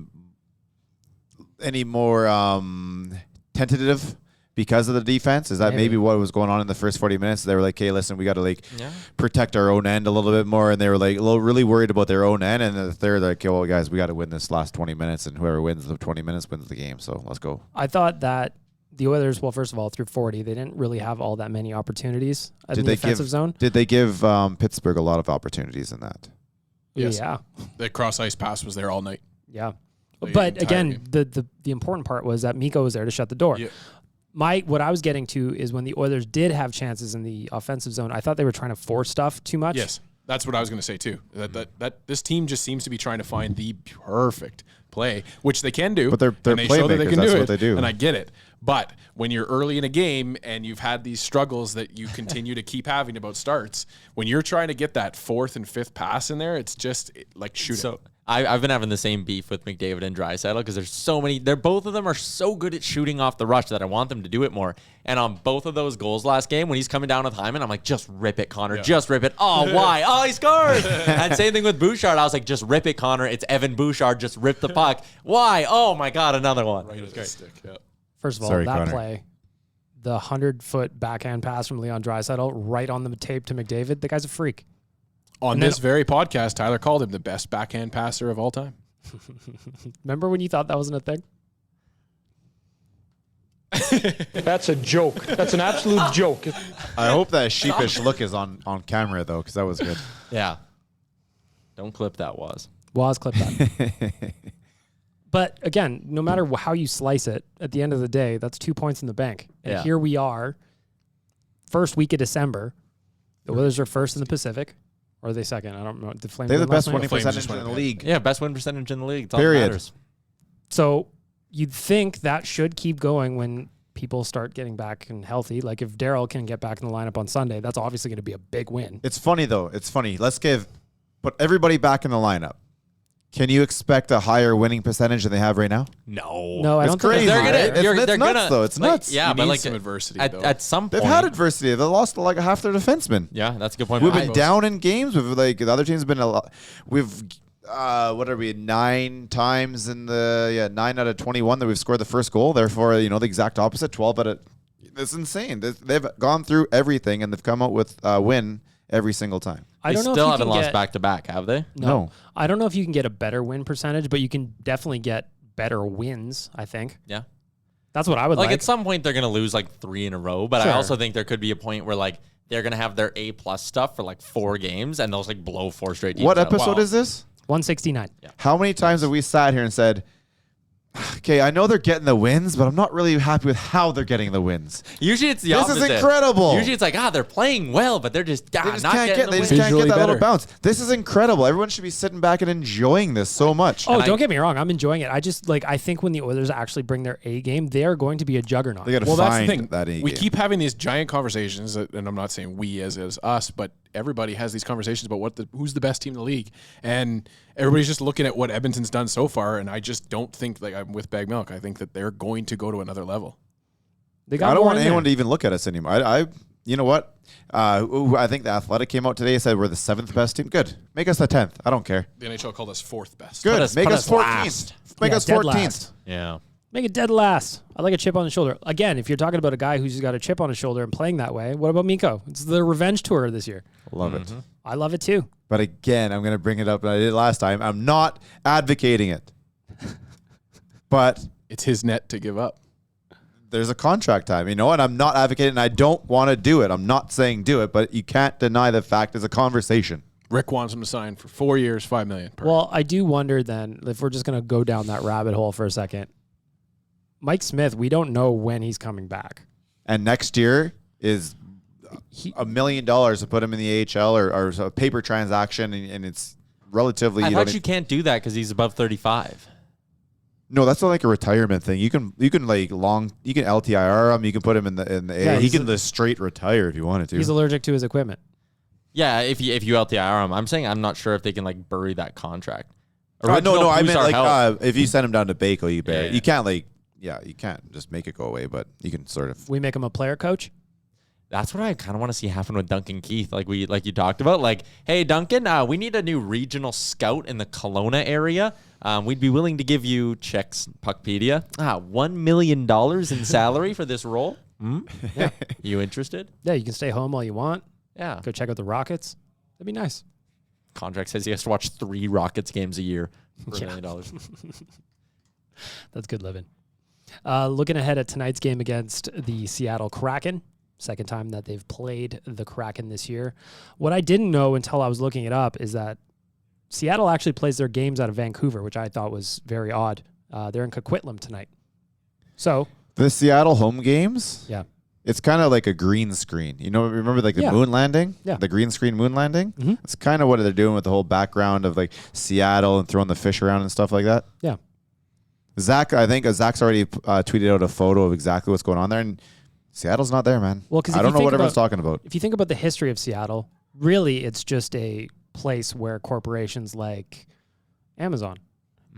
more tentative because of the defense? Is that maybe what was going on in the first 40 minutes? They were like, "Hey, listen, we got to protect our own end a little bit more," and they were like really worried about their own end. And the third, like, "Okay, well, guys, we got to win this last 20 minutes, and whoever wins the 20 minutes wins the game. So let's go." I thought that the Oilers, well, first of all, through 40, they didn't really have all that many opportunities in the offensive zone. Did they give Pittsburgh a lot of opportunities in that? Yes. Yeah. The cross ice pass was there all night. Yeah. The But entire again, game. the important part was that Mikko was there to shut the door. Yeah. What I was getting to is when the Oilers did have chances in the offensive zone, I thought they were trying to force stuff too much. Yes, that's what I was going to say too. That this team just seems to be trying to find the perfect play, which they can do. But they're and they show that they playmakers, can that's do what it. they do. And I get it, But when you're early in a game and you've had these struggles that you continue to keep having about starts, when you're trying to get that fourth and fifth pass in there, it's just like shooting. So I've been having the same beef with McDavid and Draisaitl because there's so many. Both of them are so good at shooting off the rush that I want them to do it more. And on both of those goals last game, when he's coming down with Hyman, I'm like, just rip it, Connor. Just rip it. Oh, why? Oh, he scored. And same thing with Bouchard. I was like, just rip it, Connor. It's Evan Bouchard. Just rip the puck. Why? Oh my God, another one. Right, it was great. Stick. Yep. First of all, Sorry, that Connor. play, the 100-foot backhand pass from Leon Draisaitl right on the tape to McDavid. The guy's a freak. On this very podcast, Tyler called him the best backhand passer of all time. Remember when you thought that wasn't a thing? That's a joke. That's an absolute joke. I hope that sheepish look is on camera, though, because that was good. Yeah. Don't clip that, Was. Was clip that. But again, no matter how you slice it, at the end of the day, that's 2 points in the bank. And here we are, first week of December. The Oilers are first in the Pacific. Or are they second? I don't know. The Flames They're the win last best night? winning Flames percentage just in the went league. Yeah, best win percentage in the league. It's all that Period. matters. So you'd think that should keep going when people start getting back and healthy. Like if Darryl can get back in the lineup on Sunday, that's obviously going to be a big win. It's funny, though. It's funny. Let's put everybody back in the lineup. Can you expect a higher winning percentage than they have right now? No, I It's don't crazy. think They're gonna, It's they're nuts, gonna, though. It's like, nuts. Yeah, You but need like some adversity, at, though. at some They've point, had adversity. They lost like half their defensemen. Yeah, that's a good point. We've been down in games. We've like the other team's been a lot. We've what are we 9 times in the 9 out of 21 that we've scored the first goal. Therefore, the exact opposite. 12 out of. It's insane. They've gone through everything and they've come out with a win every single time. I They don't know still if you haven't can lost get, back to back, have they? No. I don't know if you can get a better win percentage, but you can definitely get better wins, I think. Yeah. That's what I would like. Like at some point they're gonna lose like 3 in a row, but Sure. I also think there could be a point where like they're gonna have their A+ stuff for like 4 games and they'll just like blow 4 straight teams What out. episode Wow. is this? 169. How many times have we sat here and said, okay, I know they're getting the wins, but I'm not really happy with how they're getting the wins. Usually it's the This opposite. is incredible. Usually it's like, they're playing well, but they're just, They just not can't getting get. the They win. just can't Visually get that little better. bounce. This is incredible. Everyone should be sitting back and enjoying this so much. Oh, And don't get me wrong. I'm enjoying it. I think when the Oilers actually bring their A game, they are going to be a juggernaut. They got to Well, that's the find thing. that A We game. keep having these giant conversations, and I'm not saying we as us, but everybody has these conversations about who's the best team in the league, and everybody's just looking at what Edmonton's done so far. And I just don't think, like I'm with Bag Milk, I think that they're going to go to another level. They got I don't more want in there. anyone to even look at us anymore. I you know what? I think the Athletic came out today and said we're the 7th best team. Good. Make us the 10th. I don't care. The NHL called us 4th best. Good. us- Make put us us 14th. last. Make Yeah, us dead 14th. last. Yeah. Make it dead last. I like a chip on the shoulder. Again, if you're talking about a guy who's got a chip on his shoulder and playing that way, what about Mikko? It's the revenge tour this year. Love it. I love it too. But again, I'm going to bring it up, and I did it last time. I'm not advocating it. But It's his net to give up. there's a contract time, and I'm not advocating, and I don't want to do it. I'm not saying do it, but you can't deny the fact there's a conversation. Rick wants him to sign for 4 years, $5 million per. Well, I do wonder then, if we're just going to go down that rabbit hole for a second, Mike Smith, we don't know when he's coming back. And next year is $1 million to put him in the AHL or a paper transaction, and it's relatively. I you thought don't you can't do that because he's above 35. No, that's not like a retirement thing. You can LTIR him. You can put him in the Yeah, he he's can just straight retire if you wanted to. He's allergic to his equipment. Yeah, if you LTIR him, I'm saying I'm not sure if they can like bury that contract. No, I meant Boost our health. if you send him down to Baco, you bury it. Yeah. You can't you can't just make it go away, but you can sort of. We make him a player coach. That's what I kind of want to see happen with Duncan Keith, like you talked about. Like, hey, Duncan, we need a new regional scout in the Kelowna area. We'd be willing to give you checks, Puckpedia. $1 million in salary for this role. Yeah. You interested? Yeah, you can stay home all you want. Yeah. Go check out the Rockets. That'd be nice. Contract says he has to watch 3 Rockets games a year for $1 Yeah. million. That's good living. Looking ahead at tonight's game against the Seattle Kraken. Second time that they've played the Kraken this year. What I didn't know until I was looking it up is that Seattle actually plays their games out of Vancouver, which I thought was very odd. They're in Coquitlam tonight. So, The Seattle home games, yeah. it's kind of like a green screen. Remember like the Yeah. moon landing? Yeah. The green screen moon landing? Mhm. It's kind of what they're doing with the whole background of like Seattle and throwing the fish around and stuff like that. Yeah. Zach, I think Zach's already tweeted out a photo of exactly what's going on there, and Seattle's not there, man. Well, because I don't know what everyone's talking about. If you think about the history of Seattle, really it's just a place where corporations like Amazon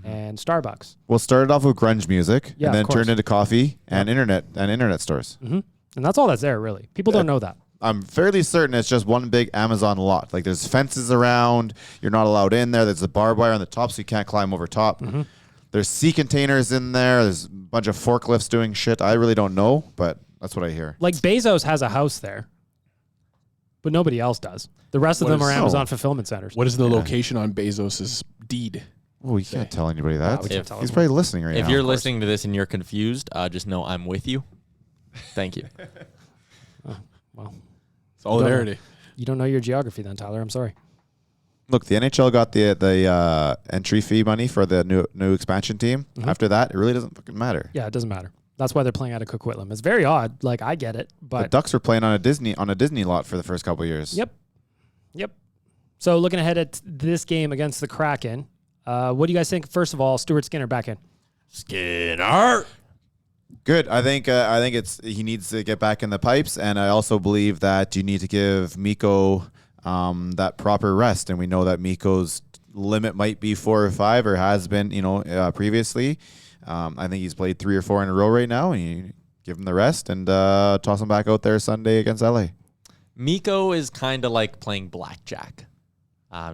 and Starbucks. Well, started off with grunge music, Yeah, and then of course. turned into coffee and internet stores. And that's all that's there, really. People don't know that. I'm fairly certain it's just one big Amazon lot. Like there's fences around, you're not allowed in there. There's a barbed wire on the top, so you can't climb over top. There's sea containers in there. There's a bunch of forklifts doing shit. I really don't know, but that's what I hear. Like Bezos has a house there, but nobody else does. The rest of them are Amazon fulfillment centers. What is the location on Bezos's deed? Oh, you can't tell anybody that. we can't tell He's anyone. probably listening right now. If you're listening to this and you're confused, just know I'm with you. Thank you. Well, Solidarity. you don't know your geography then, Tyler. I'm sorry. Look, the NHL got the entry fee money for the new expansion team. After that, it really doesn't fucking matter. Yeah, it doesn't matter. That's why they're playing out of Coquitlam. It's very odd. Like, I get it, The but Ducks were playing on a Disney lot for the first couple of years. Yep. So looking ahead at this game against the Kraken, what do you guys think? First of all, Stuart Skinner back in. Skinner. Good. I think he needs to get back in the pipes, and I also believe that you need to give Mikko that proper rest, and we know that Mikko's limit might be 4 or 5, or has been, previously. I think he's played 3 or 4 in a row right now, and you give him the rest and toss him back out there Sunday against LA. Mikko is kind of like playing blackjack.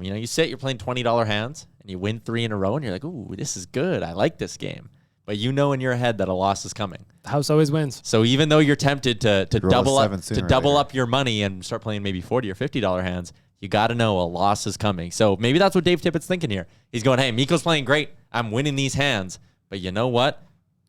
You sit, you're playing $20 hands, and you win 3 in a row, and you're like, ooh, this is good. I like this game. But you know in your head that a loss is coming. The house always wins. So even though you're tempted to double $7 up your money and start playing maybe $40 or $50 hands, you got to know a loss is coming. So maybe that's what Dave Tippett's thinking here. He's going, hey, Mikko's playing great. I'm winning these hands. But you know what?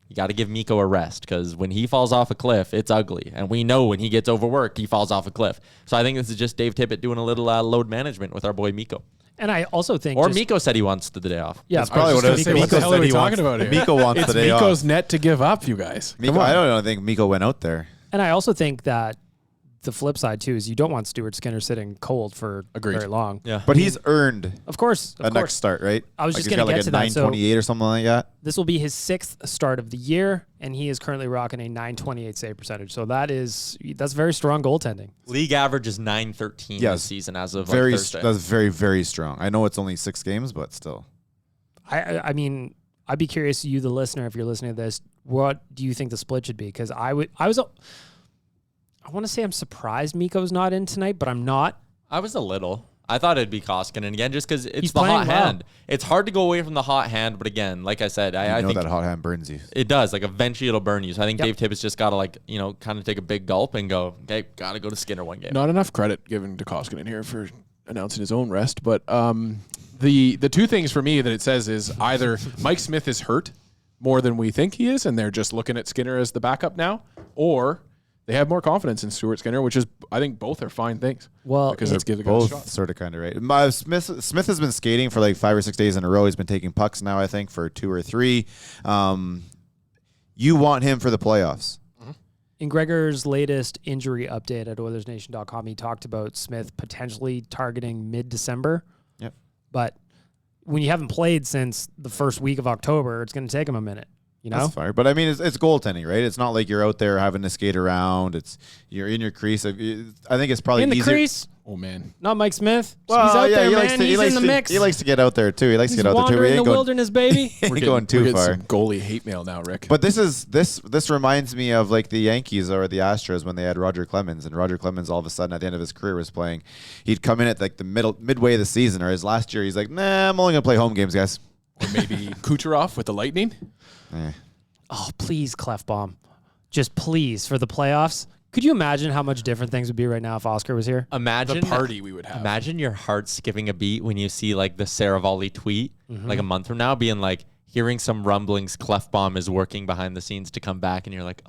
You got to give Mikko a rest, because when he falls off a cliff, it's ugly. And we know when he gets overworked, he falls off a cliff. So I think this is just Dave Tippett doing a little load management with our boy Mikko. And I also think Mikko said he wants the day off. Yeah, That's probably what I was What Mikko the hell said are we he talking wants. about here? Mikko wants It's the day Mikko's off. net to give up, you guys. Mikko, I don't think Mikko went out there. And I also think that the flip side too is you don't want Stuart Skinner sitting cold for Agreed. very long. Yeah. But he's earned Of course. a next start, right? I was just he's gonna got get like to a that. So 928 or something like that. this will be his 6th start of the year, and he is currently rocking a 928 save percentage. So that's very strong goaltending. League average is 913 Yes. this season as of Very, Thursday. that's very, very strong. I know it's only 6 games, but still. I mean, I'd be curious, you the listener, if you're listening to this, what do you think the split should be? Because I want to say I'm surprised Mikko's not in tonight, but I'm not. I was a little. I thought it'd be Koskinen again, just because it's He's the hot playing well. hand. It's hard to go away from the hot hand, but again, like I said, I know think that hot hand burns you. it does. Like eventually it'll burn you. So I think Yep. Dave Tippett's just got to kind of take a big gulp and go, okay, got to go to Skinner one game. Not enough credit given to Koskinen here for announcing his own rest. But the 2 things for me that it says is either Mike Smith is hurt more than we think he is, and they're just looking at Skinner as the backup now, or they have more confidence in Stuart Skinner, which is, I think, both are fine things. Well, because let's give the guy a shot. Both sort of kind of right. Smith has been skating for like 5 or 6 days in a row. He's been taking pucks now, I think, for 2 or 3. You want him for the playoffs. In Gregor's latest injury update at OilersNation.com, he talked about Smith potentially targeting mid-December. Yep. But when you haven't played since the first week of October, it's going to take him a minute. You know? That's fine. But I mean, it's goaltending, right? It's not like you're out there having to skate around. You're in your crease. I think it's probably In the easier. crease, Oh, man. not Mike Smith. Well, he's out yeah, there, he man. likes to, He's in the mix. He likes to get out there too. He likes He's to get out there too. wandering He the ain't going, wilderness, baby. he ain't going We're too getting far. some goalie hate mail now, Rick. But this reminds me of like the Yankees or the Astros when they had Roger Clemens, and Roger Clemens all of a sudden at the end of his career was playing. He'd come in at like the midway of the season, or his last year. He's like, nah, I'm only gonna play home games, guys. Or maybe Kucherov with the Lightning. Oh, please, Clefbaum. Just please, for the playoffs. Could you imagine how much different things would be right now if Oscar was here? Imagine The party we would have. Imagine your heart skipping a beat when you see like the Saravalli tweet like a month from now being like hearing some rumblings Clefbaum is working behind the scenes to come back, and you're like,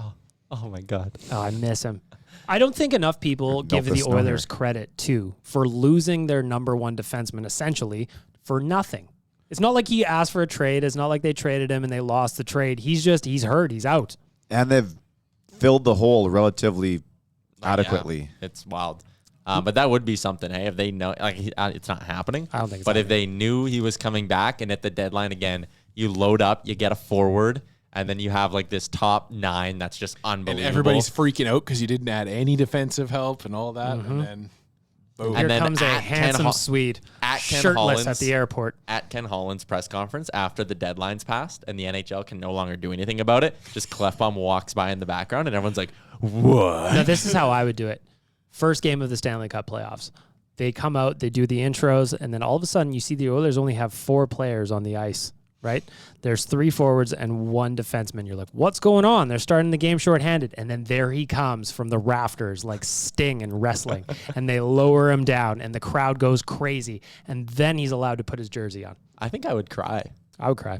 oh my God. Oh, I miss him. I don't think enough people give the the snow Oilers here. credit, too, for losing their number 1 defenseman, essentially, for nothing. It's not like he asked for a trade. It's not like they traded him and they lost the trade. He's hurt. He's out. And they've filled the hole relatively adequately. Yeah, it's wild. But that would be something, hey, if they know, like it's not happening. I don't think it's But if happening. they knew he was coming back and at the deadline again, you load up, you get a forward, and then you have like this top 9 that's just unbelievable. And everybody's freaking out because you didn't add any defensive help and all that. And then, boom. Here then comes a at handsome Swede, at Ken shirtless Holland's- at the airport. At Ken Holland's press conference after the deadline's passed and the NHL can no longer do anything about it, just Clefbaum walks by in the background and everyone's like, what? Now, this is how I would do it. First game of the Stanley Cup playoffs. They come out, they do the intros, and then all of a sudden you see the Oilers only have 4 players on the ice, right? There's 3 forwards and 1 defenseman. You're like, what's going on? They're starting the game shorthanded. And then there he comes from the rafters like Sting and wrestling. And they lower him down, and the crowd goes crazy. And then he's allowed to put his jersey on. I think I would cry. I would cry.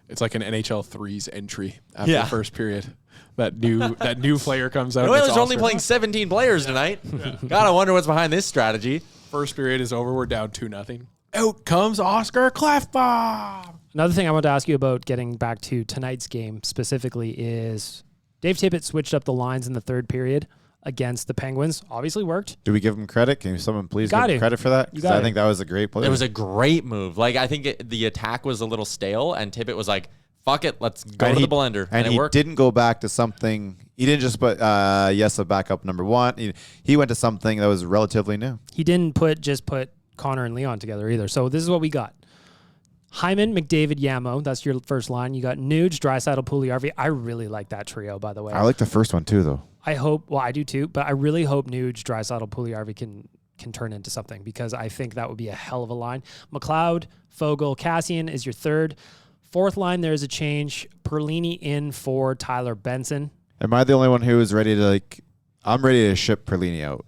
It's like an NHL 3's entry after Yeah. the first period. That new player comes out. The and Oilers it's are only Oscar. playing 17 players tonight. God, I wonder what's behind this strategy. First period is over. We're down 2-0. Out comes Oscar Clefbaum. Another thing I want to ask you about, getting back to tonight's game specifically, is Dave Tippett switched up the lines in the third period against the Penguins. Obviously worked. Do we give him credit? Can someone please Got give him to. credit for that? You 'Cause got I to. think that was a great play. It was a great move. Like, I think the attack was a little stale, and Tippett was like, fuck it, let's go And to he- the blender. And it he worked. didn't go back to something. He didn't just put a backup number 1. He went to something that was relatively new. He didn't just put Connor and Leon together either. So this is what we got. Hyman, McDavid, Yamo. That's your first line. You got Nuge, Draisaitl, Puljujarvi. I really like that trio, by the way. I like the first one too, though. I hope, well, I do too, but I really hope Nuge, Draisaitl, Puljujarvi can turn into something, because I think that would be a hell of a line. McLeod, Fogle, Cassian is your third. Fourth line, there's a change. Perlini in for Tyler Benson. Am I the only one who is ready to I'm ready to ship Perlini out.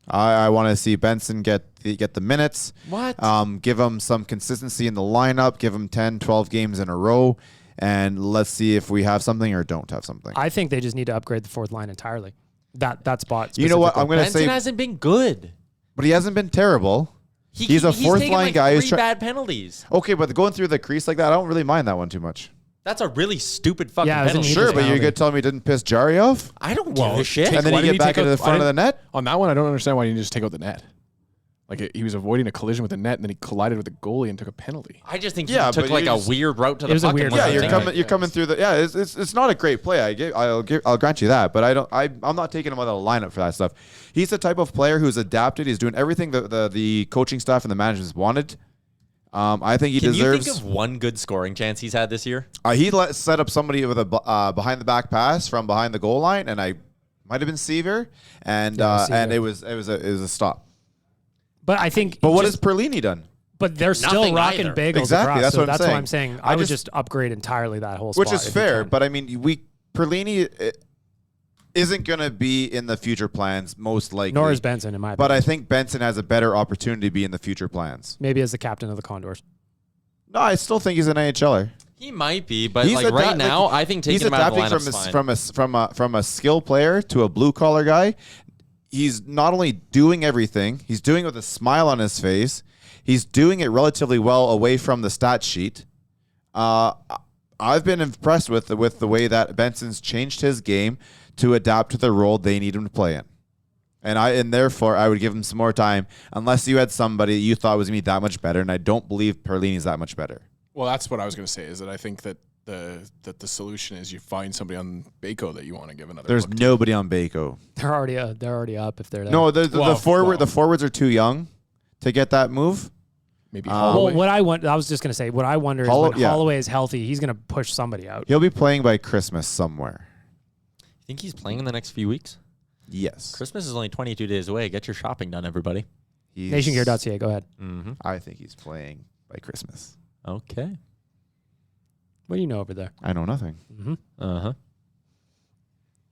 I want to see Benson get the minutes. What? Give him some consistency in the lineup. Give him 10, 12 games in a row. And let's see if we have something or don't have something. I think they just need to upgrade the fourth line entirely. That spot. You know what? specifically. I'm going to Benson say, hasn't been good. but he hasn't been terrible. He's a fourth taken line like guy 3 bad penalties. Okay, but going through the crease like that, I don't really mind that one too much. That's a really stupid fucking Yeah, it was an penalty. easy Sure, but you're penalty. going to tell me he didn't piss Jari off? I don't give a shit. And then Why you didn't get back take into out- the front of the net? On that one, I don't understand why he didn't just take out the net. Like, he was avoiding a collision with the net, and then he collided with the goalie and took a penalty. I just think Yeah, he took but like you a just- weird route to It the was a puck. weird and Yeah, route. wasn't you're thinking. coming through the. Yeah, it's not a great play. I'll grant you that, but I'm not taking him out of the lineup for that stuff. He's the type of player who's adapted. He's doing everything the coaching staff and the managers wanted. I think he Can deserves. you think of one good scoring chance he's had this year? He set up somebody with a behind the back pass from behind the goal line, and I might have been Seaver, and Seaver. it was a stop. But I think. But what just- has Perlini done? But they're still Nothing rocking either. bagels Exactly, across. that's So what I'm that's saying. why I'm saying I I would just- just upgrade entirely that whole Which spot. is if you fair, can. but I mean, Perlini isn't going to be in the future plans most likely. Nor is Benson, in my But opinion. I think Benson has a better opportunity to be in the future plans. Maybe as the captain of the Condors. No, I still think he's an NHLer. He might be, but He's like right adap- now, like, I think he's taking him out of the adapting lineup's fine. from a skill player to a blue collar guy. He's not only doing everything, he's doing it with a smile on his face. He's doing it relatively well away from the stat sheet. I've been impressed with the way that Benson's changed his game to adapt to the role they need him to play in. And therefore I would give him some more time unless you had somebody you thought was going to be that much better, and I don't believe Perlini's that much better. Well, that's what I was going to say, is that I think that the solution is you find somebody on Baco that you want to give another There's look to. nobody on Baco. They're already up if they're there. No, the Well, forwards are too young to get that move. Maybe Well, Holloway. what I was just going to say, what I wonder is when Holloway is healthy, he's going to push somebody out. He'll be playing by Christmas somewhere. You think he's playing in the next few weeks? Yes. Christmas is only 22 days away. Get your shopping done, everybody. NationGear.ca, go ahead. Mm-hmm. I think he's playing by Christmas. Okay. What do you know over there? I know nothing. Mm-hmm. Uh-huh.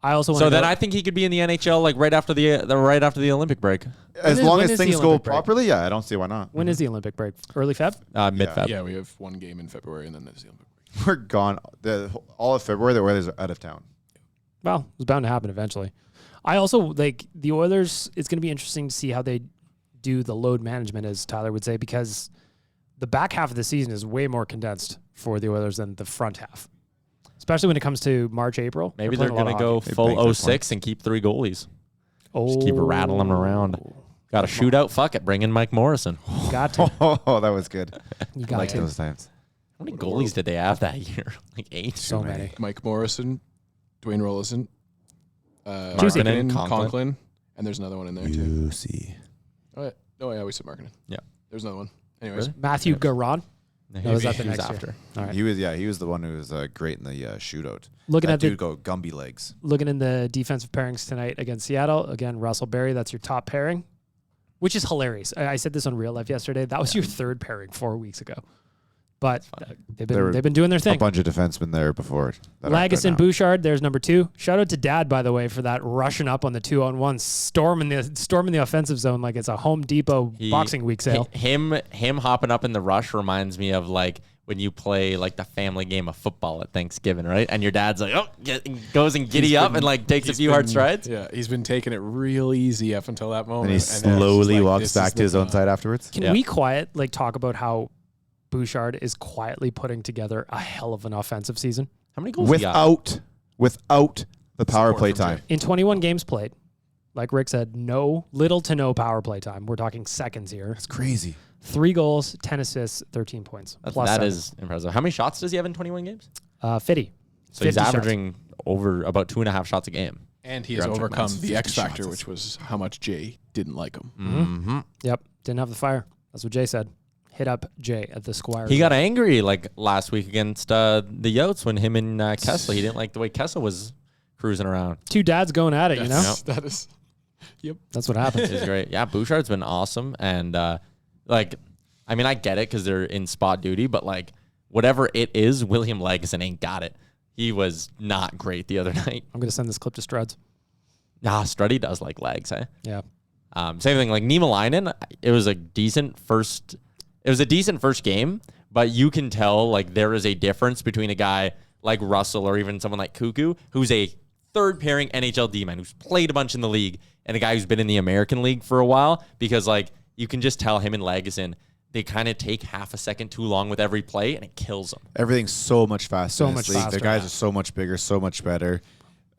I also want So to then I think he could be in the NHL like right after the Olympic break. As is- long when as is the things go Olympic break? properly, yeah, I don't see why not. When is the Olympic break? Early Feb? Mid-Feb. Yeah, we have one game in February, and then there's the Olympic break. We're gone. All of February, the Oilers are out of town. Well, it's bound to happen eventually. I also like the Oilers. It's going to be interesting to see how they do the load management, as Tyler would say, because the back half of the season is way more condensed for the Oilers than the front half, especially when it comes to March, April. Maybe they're playing a going to lot go of hockey. They bank full their 06 and keep 3 goalies. Oh, Just keep rattling them around. Got a shootout. Fuck it. Bring in Mike Morrison. Got to. Oh, that was good. You I got like to. those times. How many goalies did they have that year? Like 8? So many. Mike Morrison, Dwayne Rollison, Markkinen, Conklin, and there's another one in there too. see. Oh yeah, we said Markkinen. Yeah. There's another one. Anyways, Really? Matthew Garon. No, was that the he was next year? after. All right. He was the one who was great in the shootout. Looking that at the dude go Gumby legs. Looking in the defensive pairings tonight against Seattle, again, Russell Berry, that's your top pairing, which is hilarious. I said this on Real Life yesterday. That was your third pairing 4 weeks ago. But they've been doing their thing. A bunch of defensemen there before. Lagus and Bouchard, there's number 2. Shout out to Dad, by the way, for that rushing up on the 2-on-1, storming the offensive zone like it's a Home Depot boxing week sale. Him hopping up in the rush reminds me of like when you play like the family game of football at Thanksgiving, right? And your dad's like, goes and giddy up and like takes a few hard strides. Yeah, he's been taking it real easy up until that moment. And he slowly walks back to his own side afterwards. Can we talk about how Bouchard is quietly putting together a hell of an offensive season? How many goals he got? Without the power play from time. In 21 games played, like Rick said, little to no power play time. We're talking seconds here. That's crazy. 3 goals, 10 assists, 13 points. That 7. is impressive. How many shots does he have in 21 games? 50. So he's 50 shots. averaging over about 2.5 shots a game. And he has You're overcome optimized. the X 50 factor, shots. which was how much Jay didn't like him. Mm-hmm. Yep. Didn't have the fire. That's what Jay said. Hit up Jay at the Squire. He got angry like last week against the Yotes when him and Kessler. He didn't like the way Kessler was cruising around. 2 dads going at it, you know? That is. Yep. That's what happens. It's great. Yeah, Bouchard's been awesome. And I mean, I get it because they're in spot duty, but like whatever it is, William Lagesson ain't got it. He was not great the other night. I'm going to send this clip to Struds. Nah, Struddy does like legs, eh? Yeah. Same thing, like Niemelainen, it was a decent first game, but you can tell like there is a difference between a guy like Russell or even someone like Cuckoo, who's a third pairing NHL D-man, who's played a bunch in the league, and a guy who's been in the American League for a while, because like you can just tell him and Lagesson, they kind of take half a second too long with every play, and it kills them. Everything's so much faster. So in this much league. faster. The guys are so much bigger, so much better.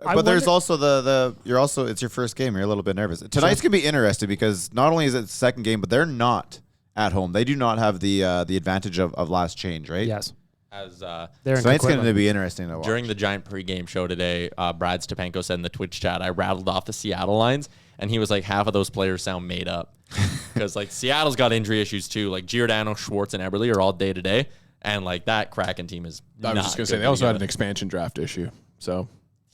I But there's wonder- also it's your first game. You're a little bit nervous. Tonight's gonna be interesting because not only is it the second game, but they're not at home. They do not have the advantage of last change, right? Yes. As They're in Tonight's Coquitlam. going to be interesting to watch. during the Giant pregame show today, Brad Stepanko said in the Twitch chat, I rattled off the Seattle lines, and he was like, half of those players sound made up. Because like Seattle's got injury issues too. Like Giordano, Schwartz, and Eberle are all day to day, and like that Kraken team is. I was just going to say, they also had an expansion draft issue. So,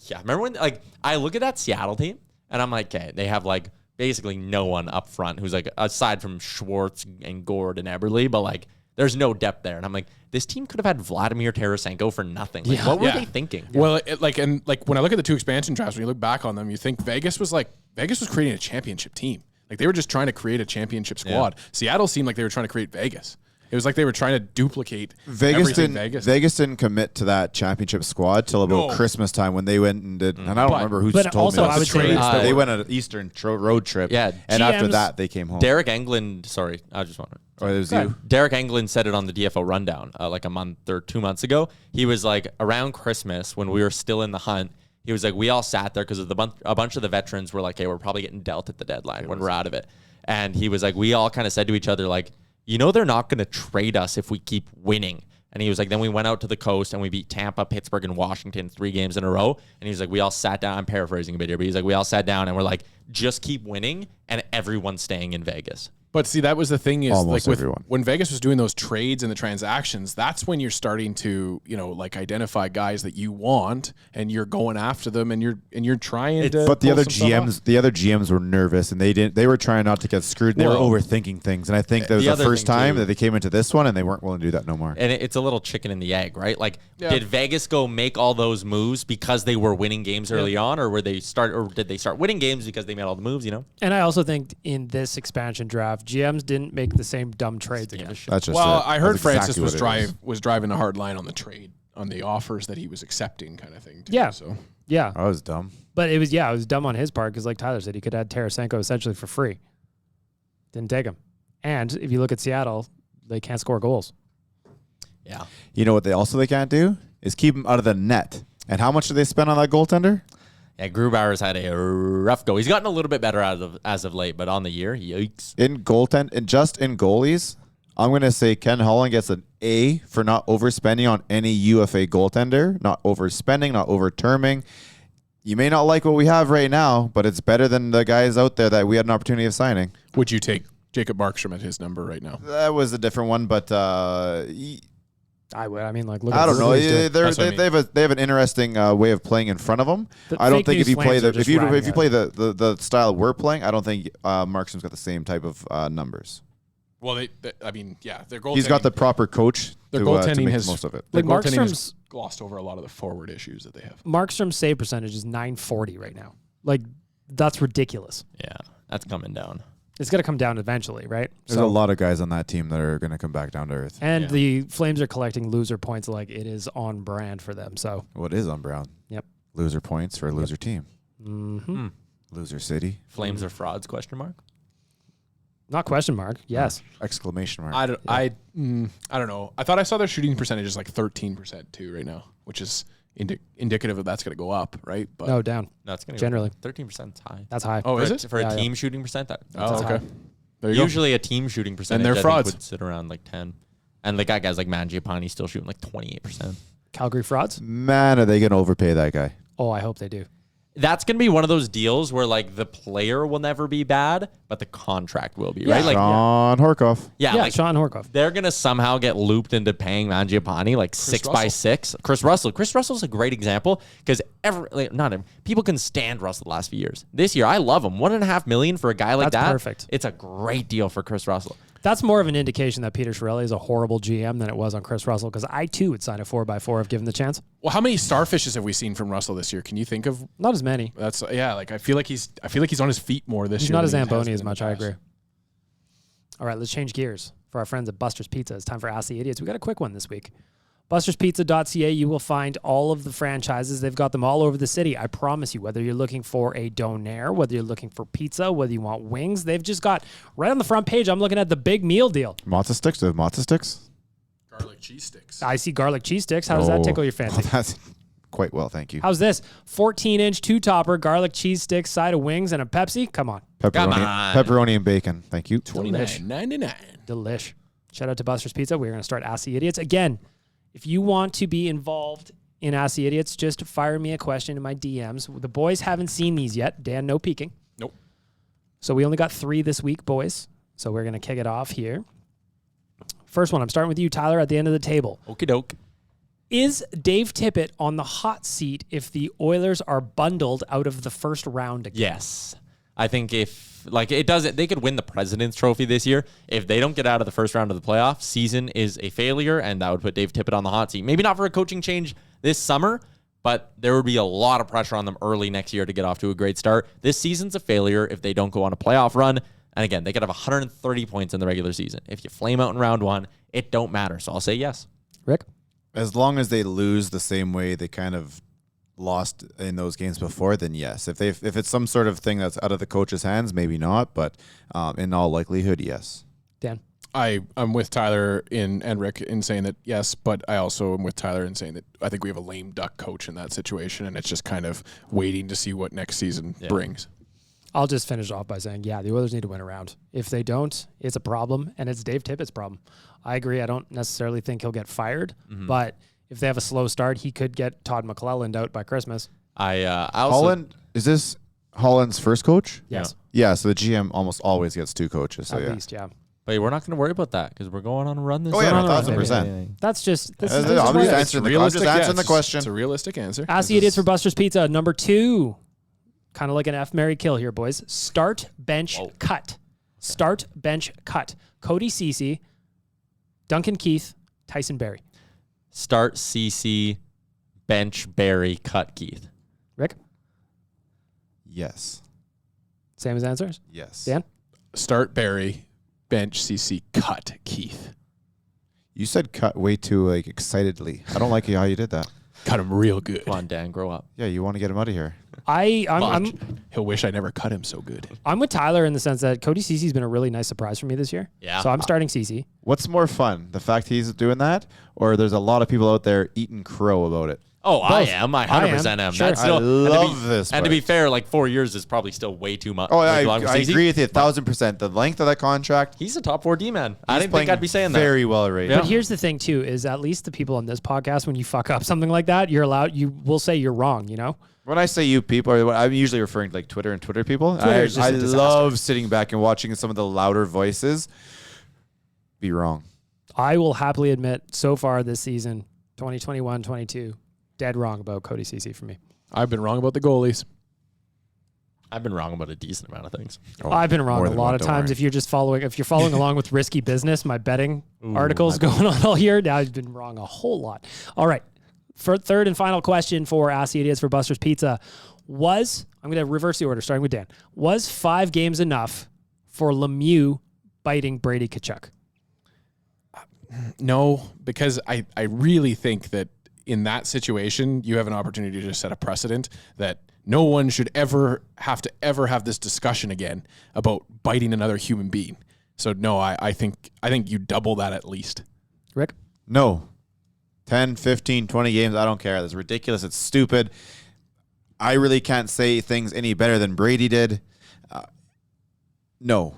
Yeah, remember when like I look at that Seattle team, and I'm like, okay, they have like basically no one up front who's like aside from Schwartz and Gord and Eberle, but like there's no depth there, and I'm like, this team could have had Vladimir Tarasenko for nothing. Like, what were they thinking? well, when I look at the 2 expansion drafts, when you look back on them, you think Vegas was creating a championship team. Like they were just trying to create a championship squad. Seattle seemed like they were trying to create Vegas. It was like they were trying to duplicate everything Vegas didn't commit to that championship squad till about Christmas time when they went and did. And I don't remember who but told also me I would say- but they went on an Eastern road trip. Yeah, and after GMs that they came home. Derek Englund, sorry, I just want to. Oh, it was you. Derek Englund said it on the DFO rundown like a month or 2 months ago. He was like around Christmas when we were still in the hunt. He was like, we all sat there because a bunch of the veterans were like, hey, we're probably getting dealt at the deadline when we're out of it. And he was like, we all kind of said to each other, like, you know, they're not going to trade us if we keep winning. And he was like, then we went out to the coast and we beat Tampa, Pittsburgh, and Washington 3 games in a row. And he was like, we all sat down. I'm paraphrasing a bit here, but he's like, we all sat down and we're like, just keep winning and everyone's staying in Vegas. But see, that was the thing is Almost like everyone. when Vegas was doing those trades and the transactions, that's when you're starting to, like identify guys that you want and you're going after them and you're trying to. But the pull other some stuff off. GMs were nervous and they were trying not to get screwed. They were overthinking things. And I think that was The the other first thing, time too- that they came into this one and they weren't willing to do that no more. And it's a little chicken and the egg, right? Like, did Vegas go make all those moves because they were winning games early on, or did they start winning games because they made all the moves? You know, And I also think in this expansion draft, GMs didn't make the same dumb trades again. That's just Well, it. I heard That's Francis exactly what it was driving a hard line on the trade, on the offers that he was accepting, kind of thing. Too, Yeah. So Yeah. I was dumb. But it was dumb on his part because like Tyler said, he could have had Tarasenko essentially for free. Didn't take him. And if you look at Seattle, they can't score goals. yeah. You know what they can't do is keep him out of the net. And how much did they spend on that goaltender? Yeah, Grubauer's had a rough go. He's gotten a little bit better as of late, but on the year, yikes. In goaltend and just in goalies, I'm going to say Ken Holland gets an A for not overspending on any UFA goaltender, not overspending, not overterming. You may not like what we have right now, but it's better than the guys out there that we had an opportunity of signing. Would you take Jacob Markstrom at his number right now? That was a different one, but I would. I mean, like, look. I don't know. They have an interesting way of playing in front of them. The I don't fake think if news you play Flames are the just if you riding play it. the style we're playing, I don't think Markstrom's got the same type of numbers. Well, I mean, yeah, their goaltending. He's got the proper coach Their to goaltending make has most of it. Their Like, goaltending Markstrom's- has glossed over a lot of the forward issues that they have. Markstrom's save percentage is .940 right now. Like, that's ridiculous. Yeah, that's coming down. It's going to come down eventually, right? There's a lot of guys on that team that are going to come back down to earth. And Yeah. the Flames are collecting loser points like it is on brand for them. So, What is on Brown? Yep. Loser points for a loser team. mm-hmm. Loser city. Flames are frauds? Question mark. Not question mark. Yes. Exclamation mark. I don't know. I thought I saw their shooting percentage is like 13% too right now, which is indicative of that's going to go up, right? But No, down. No, it's going to Generally. 13% is high. That's high. Oh, for is a, it? for Yeah, a yeah. team shooting percent? That's Oh, That's okay. high. There you go. usually a team shooting percentage they're I think, frauds. would sit around like 10. And the guys like Mangiapane still shooting like 28%. Calgary frauds? Man, are they going to overpay that guy? Oh, I hope they do. That's going to be one of those deals where like the player will never be bad, but the contract will be, right? Like, Sean Horkoff. yeah, Yeah, like Sean Horkoff. they're going to somehow get looped into paying Mangiapane like 6x6. Chris Russell's a great example because people can stand Russell the last few years. This year, I love him. $1.5 million for a guy like That's that. perfect. It's a great deal for Chris Russell. That's more of an indication that Peter Chiarelli is a horrible GM than it was on Chris Russell, because I too would sign a 4x4 if given the chance. Well, how many starfishes have we seen from Russell this year? Can you think of? Not as many. That's like I feel like he's on his feet more this He's year. not as than he has Zamboni been as in the much, I past. agree. All right, let's change gears. For our friends at Buster's Pizza, it's time for Ask the Idiots. We got a quick one this week. Buster'sPizza.ca, you will find all of the franchises. They've got them all over the city. I promise you, whether you're looking for a donair, whether you're looking for pizza, whether you want wings, they've just got, right on the front page, I'm looking at the big meal deal. Matzo sticks? Do they have matzo sticks? Garlic cheese sticks. I see garlic cheese sticks. How does that tickle your fancy? That's quite well, thank you. How's this? 14-inch two-topper, garlic cheese sticks, side of wings, and a Pepsi? Come on. Come on. Pepperoni and bacon, thank you. $29.99. Delish. Shout out to Buster's Pizza. We're going to start Ask the Idiots. Again, if you want to be involved in Ask the Idiots, just fire me a question in my DMs. The boys haven't seen these yet. Dan, no peeking. Nope. So we only got 3 this week, boys. So we're going to kick it off here. First one, I'm starting with you, Tyler, at the end of the table. Okie doke. Is Dave Tippett on the hot seat if the Oilers are bundled out of the first round again? Yes. I think if they could win the President's Trophy this year. If they don't get out of the first round of the playoff, season is a failure, and that would put Dave Tippett on the hot seat. Maybe not for a coaching change this summer, but there would be a lot of pressure on them early next year to get off to a great start. This season's a failure if they don't go on a playoff run. And again, they could have 130 points in the regular season. If you flame out in round 1, it don't matter. So I'll say yes. Rick? As long as they lose the same way they kind of lost in those games before, then yes. If it's some sort of thing that's out of the coach's hands, maybe not. But in all likelihood, yes. Dan? I'm with Tyler and Rick in saying that yes, but I also am with Tyler in saying that I think we have a lame duck coach in that situation, and it's just kind of waiting to see what next season brings. I'll just finish off by saying, yeah, the Oilers need to win a round. If they don't, it's a problem, and it's Dave Tippett's problem. I agree. I don't necessarily think he'll get fired, but if they have a slow start, he could get Todd McClelland out by Christmas. I also Holland, is this Holland's first coach? Yes, Yeah, so the GM almost always gets 2 coaches. So at yeah. least, yeah. But we're not going to worry about that because we're going on a run this Oh, yeah, summer. 1,000%. That's just this I'm is just what it is. answering the question. It's a realistic answer. Ask the Idiots for Buster's Pizza. Number 2, kind of like an F, Marry, Kill here, boys. Start, bench, cut. Start, bench, cut. Cody Ceci, Duncan Keith, Tyson Berry. Start CC, bench Barry, cut Keith. Rick? Yes. Same as answers? Yes. Dan? Start Barry, bench CC, cut Keith. You said cut way too excitedly. I don't like how you did that. Cut him real good. Come on, Dan, grow up. Yeah, you want to get him out of here. He'll wish I never cut him so good. I'm with Tyler in the sense that Cody Ceci's been a really nice surprise for me this year. Yeah. So I'm starting Ceci. What's more fun, the fact he's doing that, or there's a lot of people out there eating crow about it? Oh, I am. I 100% am. Sure. That's still, I love this And to be part. fair, like 4 years is probably still way too much. Oh, way too I long for Cece. agree with you 1,000%. The length of that contract, He's a top 4 D-man. I he's didn't playing think I'd be saying that. very well rated. But here's the thing too: is at least the people on this podcast, when you fuck up something like that, you will say you're wrong. You know. When I say you people, I'm usually referring to like Twitter and Twitter people. Twitter is just I a disaster. love sitting back and watching some of the louder voices be wrong. I will happily admit, so far this season, 2021-22, dead wrong about Cody Cece for me. I've been wrong about the goalies. I've been wrong about a decent amount of things. I've been wrong more a than lot one, of don't times. worry. If you're following along with Risky Business, my betting articles going on all year, now I've been wrong a whole lot. All right. For third and final question for Ask the Idiots for Buster's Pizza I'm going to reverse the order, starting with Dan. Was 5 games enough for Lemieux biting Brady Tkachuk? No, because I really think that in that situation, you have an opportunity to set a precedent that no one should ever have this discussion again about biting another human being. So no, I think you double that at least. Rick? No. 10, 15, 20 games, I don't care. That's ridiculous. It's stupid. I really can't say things any better than Brady did. No.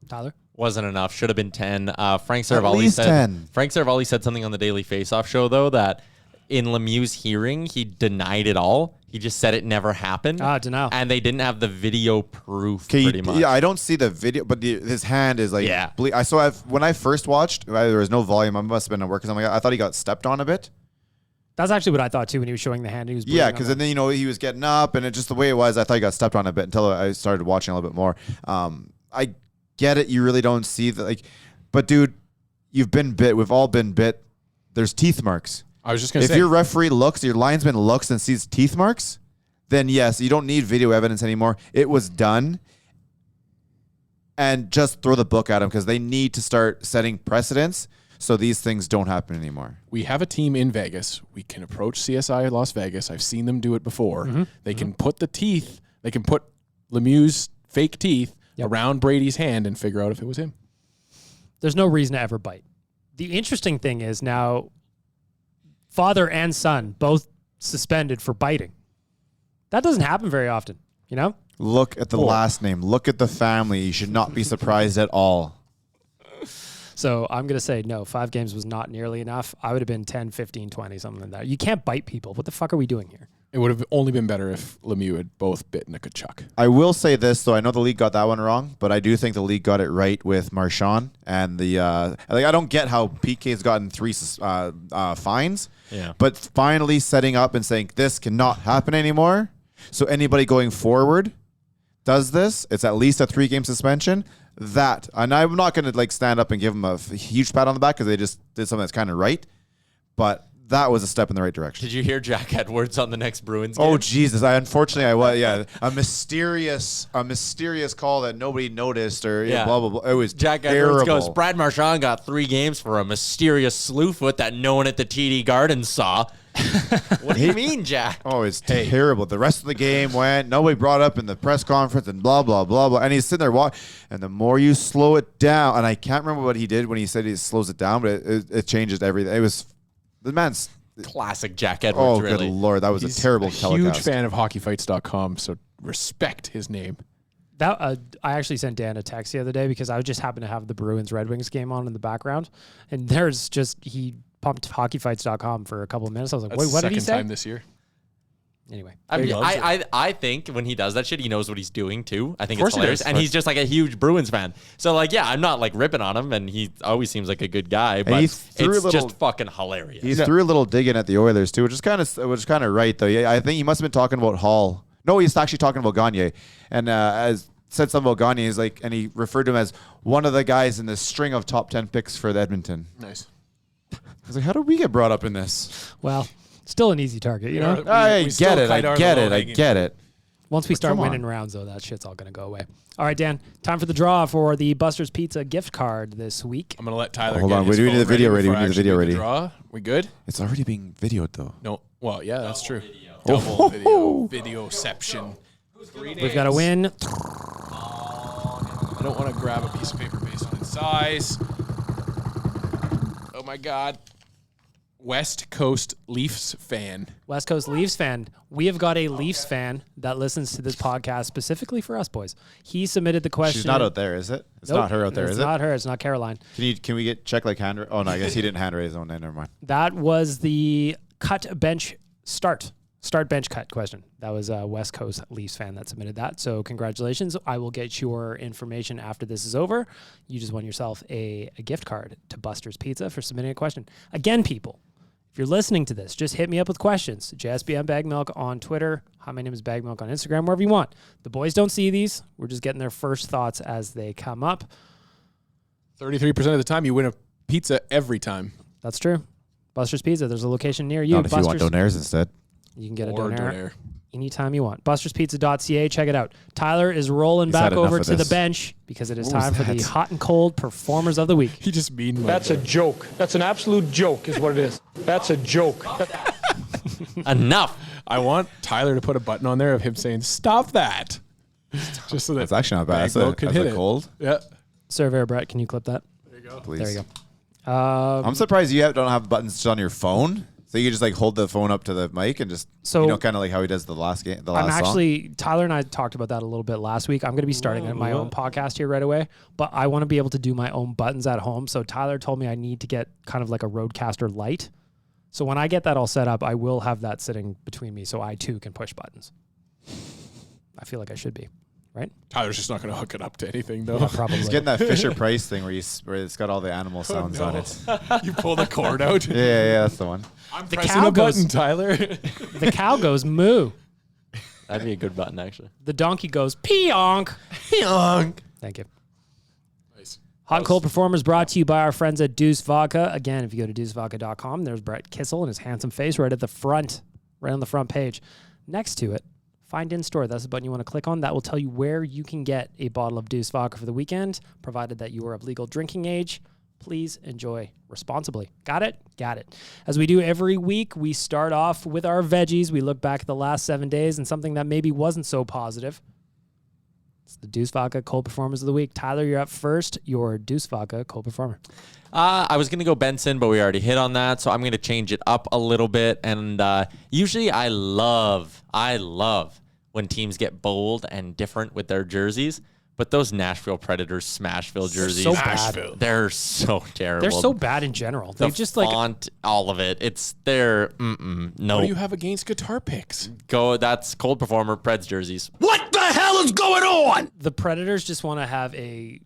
Tyler? Wasn't enough. Should have been 10. Frank At least 10. Saravalli said something on the Daily Faceoff show, though, that in Lemieux's hearing, he denied it all. He just said it never happened. Denial. And they didn't have the video proof, Okay, pretty much. yeah, I don't see the video, but his hand is like. Yeah. When I first watched, there was no volume. I must have been at work or something. I thought he got stepped on a bit. That's actually what I thought, too, when he was showing the hand. He was Yeah, bleeding because on then he was getting up, and it just the way it was, I thought he got stepped on a bit until I started watching a little bit more. I get it. You really don't see that, but dude, you've been bit. We've all been bit. There's teeth marks. I was just going to If say, your referee looks, your linesman looks and sees teeth marks, then yes, you don't need video evidence anymore. It was done. And just throw the book at them because they need to start setting precedents so these things don't happen anymore. we have a team in Vegas. We can approach CSI Las Vegas. I've seen them do it before. They can put they can put Lemieux's fake teeth around Brady's hand and figure out if it was him. There's no reason to ever bite. The interesting thing is now father and son both suspended for biting. That doesn't happen very often, you know? Look at the last name. Look at the family. You should not be surprised at all. So I'm going to say no, 5 games was not nearly enough. I would have been 10, 15, 20, something like that. You can't bite people. What the fuck are we doing here? It would have only been better if Lemieux had both bitten a Tkachuk. I will say this, though. I know the league got that one wrong, but I do think the league got it right with Marchand. And I don't get how PK's gotten 3 fines. Yeah. But finally setting up and saying this cannot happen anymore. So anybody going forward does this, it's at least a 3-game suspension. And I'm not going to stand up and give them a huge pat on the back because they just did something that's kind of right. But that was a step in the right direction. Did you hear Jack Edwards on the next Bruins game? Oh Jesus! I was a mysterious call that nobody noticed or blah blah blah. It was Jack terrible. Edwards goes, Brad Marchand got 3 games for a mysterious slew foot that no one at the TD Garden saw. What do you mean, Jack? Oh, it's terrible. The rest of the game went. Nobody brought up in the press conference and blah blah blah blah. And he's sitting there and the more you slow it down, and I can't remember what he did when he said he slows it down, but it changes everything. It was the man's. Classic Jack Edwards, Oh, really. good Lord. That was a terrible telecast. Huge fan of hockeyfights.com, so respect his name. That I actually sent Dan a text the other day because I just happened to have the Bruins Red Wings game on in the background, and he pumped hockeyfights.com for a couple of minutes. I was like, That's wait, what did he the say? second time this year. Anyway, I mean, He loves I think when he does that shit, he knows what he's doing too. I think Of it's course he hilarious. does. And he's just like a huge Bruins fan. So I'm not ripping on him, and he always seems like a good guy, but he it's threw a little- just fucking hilarious. He threw a little dig in at the Oilers too, which is kind of right though. Yeah, I think he must have been talking about Hall. No, he's actually talking about Gagne, and said something about Gagne. He's and he referred to him as one of the guys in the string of top 10 picks for the Edmonton. Nice. I was like, how did we get brought up in this? well, still an easy target, you know? I we still get it. kite I our get low it. I hanging get it. Once we start come on. winning rounds, though, that shit's all going to go away. All right, Dan, time for the draw for the Buster's Pizza gift card this week. I'm gonna let Tyler. Hold get on, his we do need phone the video ready. ready. before We need the actually video do ready. Draw. We good? It's already being videoed though. No. Well, yeah, that's true. Double video. Videoception. We've got to win. I don't want to grab a piece of paper based on its size. Oh my God. West Coast Leafs fan. West Coast Leafs fan. We have got a Leafs fan that listens to this podcast specifically for us boys. He submitted the question. She's not out there, is it? It's not her out there, is it? It's not her. It's not Caroline. Can we check like hand? Oh no, I guess he didn't hand raise. Oh, no, never mind. That was the start bench cut question. That was a West Coast Leafs fan that submitted that. So congratulations. I will get your information after this is over. You just won yourself a gift card to Buster's Pizza for submitting a question. Again, people, if you're listening to this, just hit me up with questions. JSBM Bag Milk on Twitter. Hi, my name is Bag Milk on Instagram, wherever you want. The boys don't see these. We're just getting their first thoughts as they come up. 33% of the time, you win a pizza every time. That's true. Buster's Pizza. There's a location near you. Not if you want donaires instead. You can get Or a donaire donaire. anytime you want. Buster'sPizza.ca. Check it out. Tyler is rolling back over to the bench because it is time for the hot and cold performers of the week. He just mean like That's a joke. That's an absolute joke is what it is. That's a joke. Enough. I want Tyler to put a button on there of him saying, "Stop that." Just so that That's actually not bad. Bag Milk can hit it. Cold. Yeah. Surveyor Brett, can you clip that? Please. There you go. I'm surprised you don't have buttons just on your phone. So you can just like hold the phone up to the mic and just, kind of like how he does the last game, Tyler and I talked about that a little bit last week. I'm going to be starting my own podcast here right away, but I want to be able to do my own buttons at home. So Tyler told me I need to get kind of like a Rodecaster Lite. So when I get that all set up, I will have that sitting between me so I too can push buttons. I feel like I should be, right? Tyler's just not going to hook it up to anything, though. Yeah, probably. He's getting that Fisher Price thing where it's got all the animal sounds on it. You pull the cord out. Yeah, that's the one. I'm The pressing cow a button, goes- Tyler. The cow goes moo. That'd be a good button, actually. The donkey goes peonk. Peonk. Thank you. Nice. Hot and Cold Performers brought to you by our friends at Deuce Vodka. Again, if you go to deucevodka.com, there's Brett Kissel and his handsome face right at the front, right on the front page. Next to it, Find in store. That's the button you want to click on. That will tell you where you can get a bottle of Deuce Vodka for the weekend, provided that you are of legal drinking age. Please enjoy responsibly. Got it? Got it. As we do every week, we start off with our veggies. We look back at the last 7 days and something that maybe wasn't so positive. It's the Deuce Vodka Cold Performers of the Week. Tyler, you're up first. Your Deuce Vodka Cold Performer. I was going to go Benson, but we already hit on that, so I'm going to change it up a little bit. And usually I love when teams get bold and different with their jerseys. But those Nashville Predators Smashville jerseys, so bad. They're so terrible. They're so bad in general. They just font, all of it. It's their no. What do you have against guitar picks? That's Cold Performer Preds jerseys. What the hell is going on? The Predators just want to have a,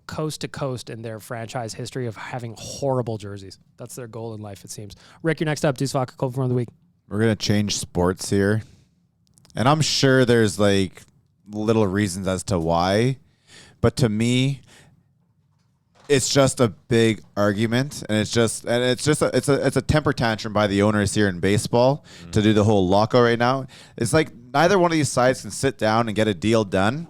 coast to coast in their franchise history of having horrible jerseys. That's their goal in life, it seems. Rick, you're next up. Deuce Vodka Cold Performer of the Week. We're going to change sports here. And I'm sure there's little reasons as to why, but to me, it's just a big argument, and it's a temper tantrum by the owners here in baseball to do the whole lockout right now. It's like neither one of these sides can sit down and get a deal done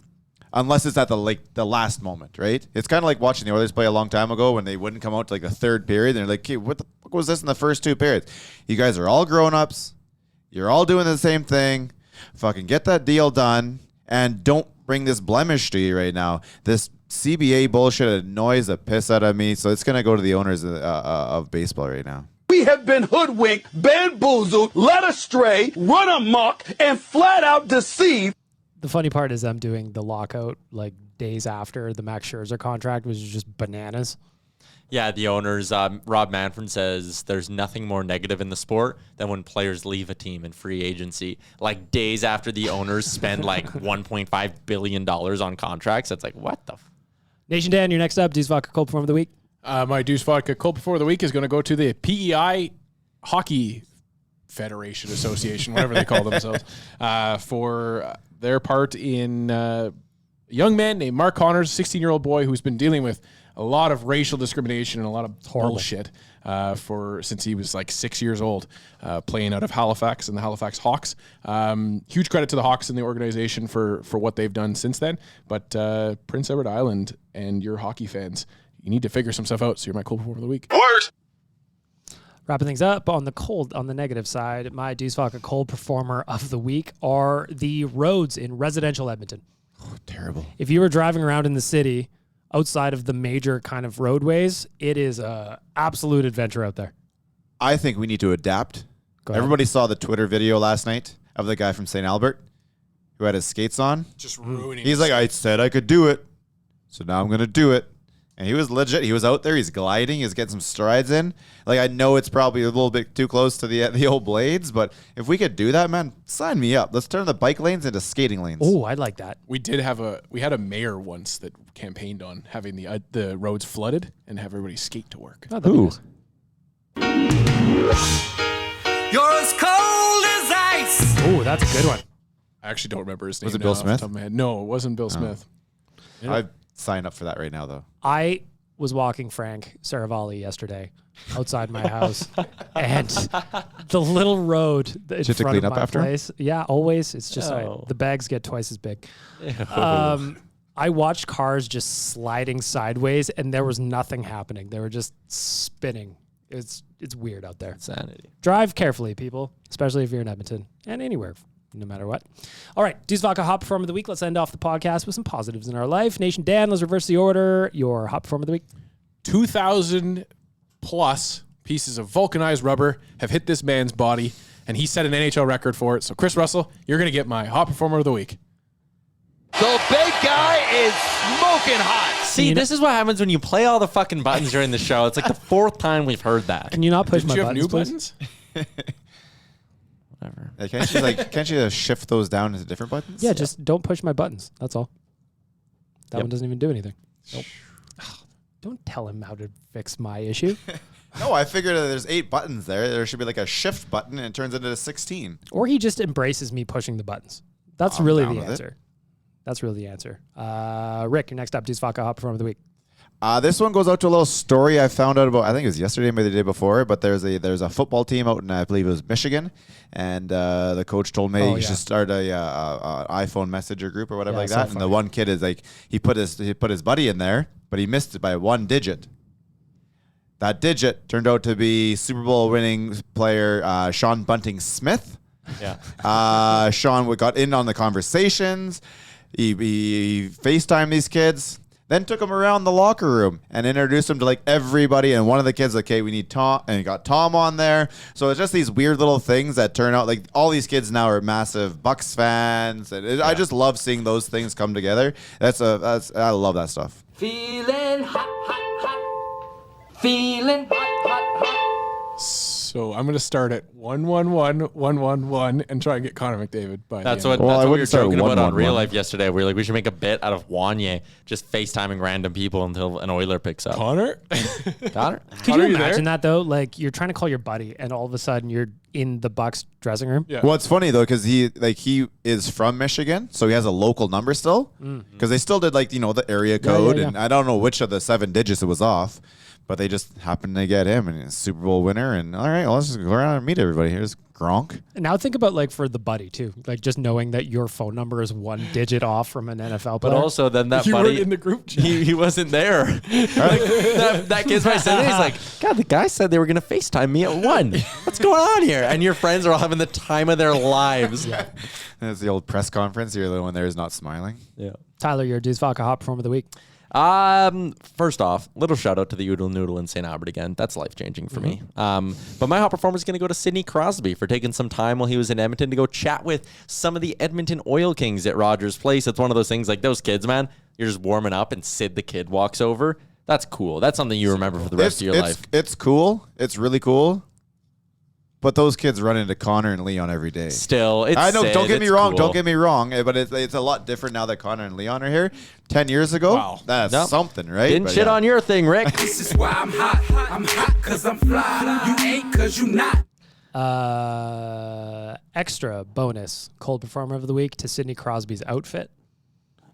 unless it's at the last moment, right? It's kind of like watching the Oilers play a long time ago when they wouldn't come out to the third period, and they're like, "Hey, what the fuck was this in the first two periods? You guys are all grown-ups. You're all doing the same thing. Fucking get that deal done." And don't bring this blemish to you right now. This CBA bullshit annoys the piss out of me. So it's going to go to the owners of baseball right now. We have been hoodwinked, bamboozled, led astray, run amok, and flat out deceived. The funny part is I'm doing the lockout days after the Max Scherzer contract, which is just bananas. Yeah, the owners, Rob Manfred says there's nothing more negative in the sport than when players leave a team in free agency. Days after the owners spend $1.5 billion on contracts. It's what the Nation Dan, you're next up. Deuce Vodka Cold Performer of the Week. My Deuce Vodka Cold Performer of the Week is going to go to the PEI Hockey Federation Association, whatever they call themselves, for their part in a young man named Mark Connors, a 16-year-old boy who's been dealing with a lot of racial discrimination and a lot of bullshit since he was 6 years old, playing out of Halifax and the Halifax Hawks. Huge credit to the Hawks and the organization for what they've done since then. But Prince Edward Island and your hockey fans, you need to figure some stuff out. So you're my Cold Performer of the Week. Worse. Wrapping things up on the negative side, my Deuce Vodka Cold Performer of the Week are the roads in residential Edmonton. Oh, terrible. If you were driving around in the city outside of the major kind of roadways, it is a absolute adventure out there. I think we need to adapt. Go ahead. Everybody saw the Twitter video last night of the guy from St. Albert who had his skates on. Just ruining. He's like, I said I could do it, so now I'm going to do it. And he was legit. He was out there. He's gliding. He's getting some strides in. Like, I know it's probably a little bit too close to the old blades, but if we could do that, man, sign me up. Let's turn the bike lanes into skating lanes. Oh, I like that. We had a mayor once that campaigned on having the roads flooded and have everybody skate to work. Oh, that'd be nice. You're as cold as ice. Oh, that's a good one. I actually don't remember his name. Was it now Bill off the Smith? top of my head. No, it wasn't Bill Smith. I'd sign up for that right now, though. I was walking Frank Saravalli yesterday outside my house, and the little road in Did you have to front clean of up my after? place. Yeah, always. It's just the bags get twice as big. I watched cars just sliding sideways, and there was nothing happening. They were just spinning. It's weird out there. Insanity. Drive carefully, people, especially if you're in Edmonton and anywhere, no matter what. All right, Deuce Vodka Hot Performer of the Week. Let's end off the podcast with some positives in our life. Nation Dan, let's reverse the order. Your Hot Performer of the Week. 2,000 plus pieces of vulcanized rubber have hit this man's body, and he set an NHL record for it. So, Chris Russell, you're going to get my Hot Performer of the Week. The big guy is smoking hot. See, this is what happens when you play all the fucking buttons during the show. It's like the fourth time we've heard that. Can you not push Did my you have buttons, new please? buttons? Whatever. Yeah, can't you shift those down into different buttons? Yeah, just don't push my buttons. That's all. That Yep. one doesn't even do anything. Nope. Don't tell him how to fix my issue. No, I figured there's 8 buttons there. There should be like a shift button, and it turns into 16. Or he just embraces me pushing the buttons. That's I'm really down the with it. answer. That's really the answer. Rick, you're next up. Deuce Vodka Hot Performer of the Week. This one goes out to a little story I found out about. I think it was yesterday, maybe the day before. But there's a football team out in, I believe it was Michigan, and the coach told me you should start a iPhone Messenger group or whatever like so that. And the funny. one kid is like he put his buddy in there, but he missed it by 1 digit. That digit turned out to be Super Bowl winning player Sean Bunting Smith. Yeah. Sean got in on the conversations. He FaceTimed these kids, then took them around the locker room and introduced them to like everybody. And one of the kids, okay, we need Tom, and he got Tom on there. So it's just these weird little things that turn out like all these kids now are massive Bucks fans, and I just love seeing those things come together. I love that stuff. Feeling hot, hot, hot. Feeling hot, hot, hot. So I'm going to start at 1-1-1-1-1-1 and try and get Connor McDavid by That's the end. what, Well, I that's what we were wouldn't start joking about on 1-1-1. Real Life yesterday. We were like, we should make a bit out of Wanye just FaceTiming random people until an Oiler picks up. Connor? Got it? Could Connor, you you there? imagine that, though? Like, you're trying to call your buddy, and all of a sudden you're in the Bucks dressing room? Yeah. Well, it's funny though because he is from Michigan, so he has a local number still. Because they still did the area code, yeah. and I don't know which of the 7 digits it was off, but they just happened to get him, and he's a Super Bowl winner. And all right, well, let's just go around and meet everybody. Here's Gronk. Now think about, like, for the buddy, too. Like, just knowing that your phone number is 1 digit off from an NFL player. But also then that You buddy, weren't in the group chat. he wasn't there. Like, that kid's my son. He's like, God, the guy said they were going to FaceTime me at 1. What's going on here? And your friends are all having the time of their lives. That's the old press conference. You're the one there is not smiling. Yeah. Tyler, your Deuce Vodka Hot Performer of the Week. First off, little shout out to the Oodle Noodle in St. Albert again. That's life changing for me. But my hot performer is going to go to Sidney Crosby for taking some time while he was in Edmonton to go chat with some of the Edmonton Oil Kings at Rogers Place. It's one of those things like those kids, man. You're just warming up and Sid the kid walks over. That's cool. That's something you remember for the rest of your life. It's cool. It's really cool. But those kids run into Connor and Leon every day. Still, it's I know. Sid, Don't get me it's wrong. cool. Don't get me wrong. But it's a lot different now that Connor and Leon are here. 10 years ago, Wow. that's Nope. something, right? Didn't But shit yeah. on your thing, Rick. This is why I'm hot. I'm hot cause I'm fly. You ain't cause you not. Extra bonus cold performer of the week to Sidney Crosby's outfit.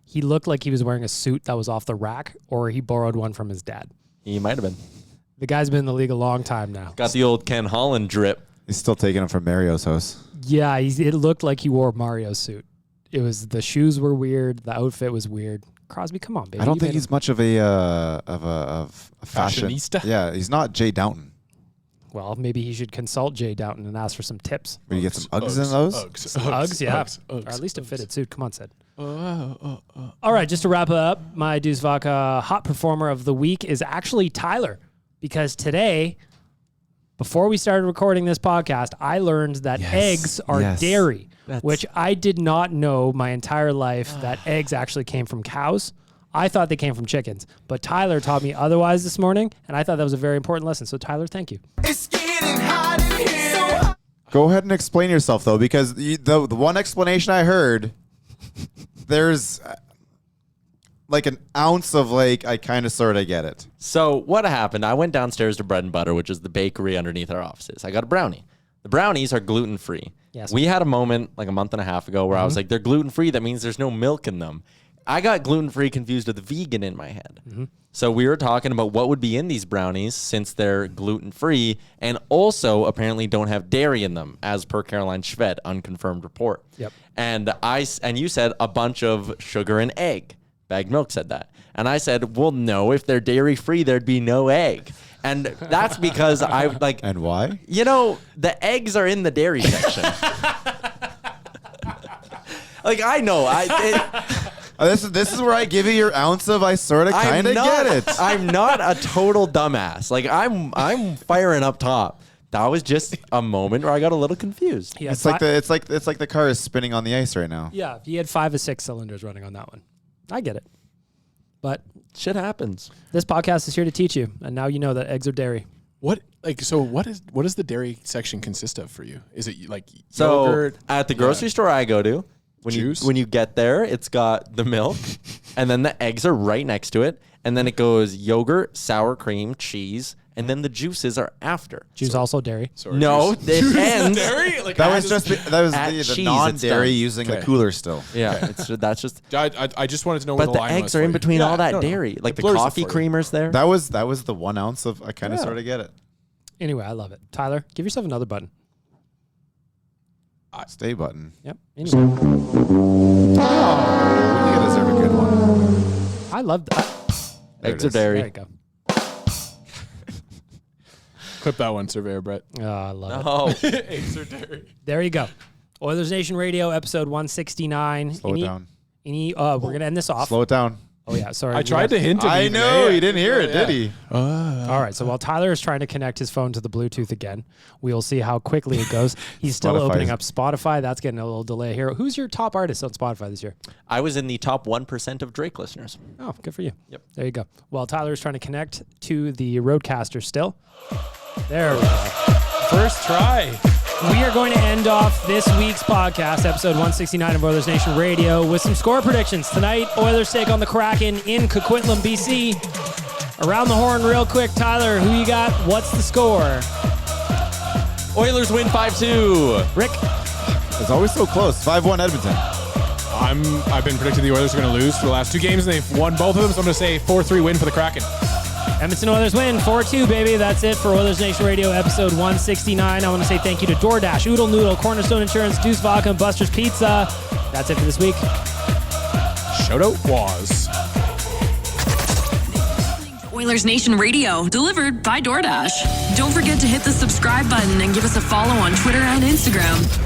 He looked like he was wearing a suit that was off the rack, or he borrowed one from his dad. He might have been. The guy's been in the league a long time now. Got the old Ken Holland drip. He's still taking him from Mario's house. Yeah, it looked like he wore Mario's suit. The shoes were weird. The outfit was weird. Crosby, come on, baby. I don't You think made he's him- much of a fashion. Fashionista? Yeah, he's not Jay Downton. Well, maybe he should consult Jay Downton and ask for some tips. Will you get some Uggs in those? Uggs, yeah. Or at least a fitted suit. Come on, Sid. All right, just to wrap up, my Deuce Vodka hot performer of the week is actually Tyler, because today Before we started recording this podcast, I learned that eggs are dairy, which I did not know my entire life that eggs actually came from cows. I thought they came from chickens, but Tyler taught me otherwise this morning, and I thought that was a very important lesson. So Tyler, thank you. It's getting hot in here. Go ahead and explain yourself, though, because the one explanation I heard, there's like an ounce of like, I kind of sort of get it. So what happened, I went downstairs to Bread and Butter, which is the bakery underneath our offices. I got a brownie. The brownies are gluten-free. Yes. We had a moment like a month and a half ago where I was like, they're gluten-free. That means there's no milk in them. I got gluten-free confused with vegan in my head. So we were talking about what would be in these brownies since they're gluten-free and also apparently don't have dairy in them, as per Caroline Schved, unconfirmed report. Yep. And you said a bunch of sugar and egg. Bagged Milk said that. And I said, well, no, if they're dairy-free, there'd be no egg. And that's because I like... And why? You know, the eggs are in the dairy section. Like, I know. This is where I give you your ounce of I sort of kind of get it. I'm not a total dumbass. Like, I'm firing up top. That was just a moment where I got a little confused. Yeah, It's like the car is spinning on the ice right now. Yeah, he had 5 or 6 cylinders running on that one. I get it. But Shit happens. this podcast is here to teach you, and now you know that eggs are dairy. What does the dairy section consist of for you? Is it like So yogurt? at the grocery store I go to, when you get there, it's got the milk, and then the eggs are right next to it, and then it goes yogurt, sour cream, cheese, and then the juices are after. Juice also dairy. No, it ends. Dairy? Like That was At the cheese, non-dairy it's done. using the Okay. cooler still. Yeah, that's just. I just wanted to know where But the the line eggs was are for in you. between Yeah, all that no, no. dairy, like It the blurs it coffee for you. creamers there. That was the 1 ounce of I kind of sort of get it. Anyway, I love it. Tyler, give yourself another button. Stay button. Yep. Anyway, Oh, you deserve a good one. I love that. There Eggs it are is. dairy. There you go. Clip that one, Surveyor Brett. Oh, I love Oh, Eggs are dairy. it. There you go. Oilers Nation Radio, episode 169. Slow it down. We're going to end this off. Slow it down. Oh, yeah. Sorry. I tried to hint at I you. know. He didn't hear it, did he? All right. So while Tyler is trying to connect his phone to the Bluetooth again, we will see how quickly it goes. He's still Spotify's- opening up Spotify. That's getting a little delay here. Who's your top artist on Spotify this year? I was in the top 1% of Drake listeners. Oh, good for you. Yep. There you go. While Tyler is trying to connect to the Roadcaster still. There we go. First try. We are going to end off this week's podcast, episode 169 of Oilers Nation Radio, with some score predictions. Tonight, Oilers take on the Kraken in Coquitlam, BC. Around the horn real quick, Tyler, who you got? What's the score? Oilers win 5-2. Rick? It's always so close. 5-1 Edmonton. I've been predicting the Oilers are going to lose for the last 2 games, and they've won both of them, so I'm going to say 4-3 win for the Kraken. Edmonton Oilers win 4-2, baby. That's it for Oilers Nation Radio, episode 169. I want to say thank you to DoorDash, Oodle Noodle, Cornerstone Insurance, Deuce Vodka, and Buster's Pizza. That's it for this week. Shout out was. Oilers Nation Radio, delivered by DoorDash. Don't forget to hit the subscribe button and give us a follow on Twitter and Instagram.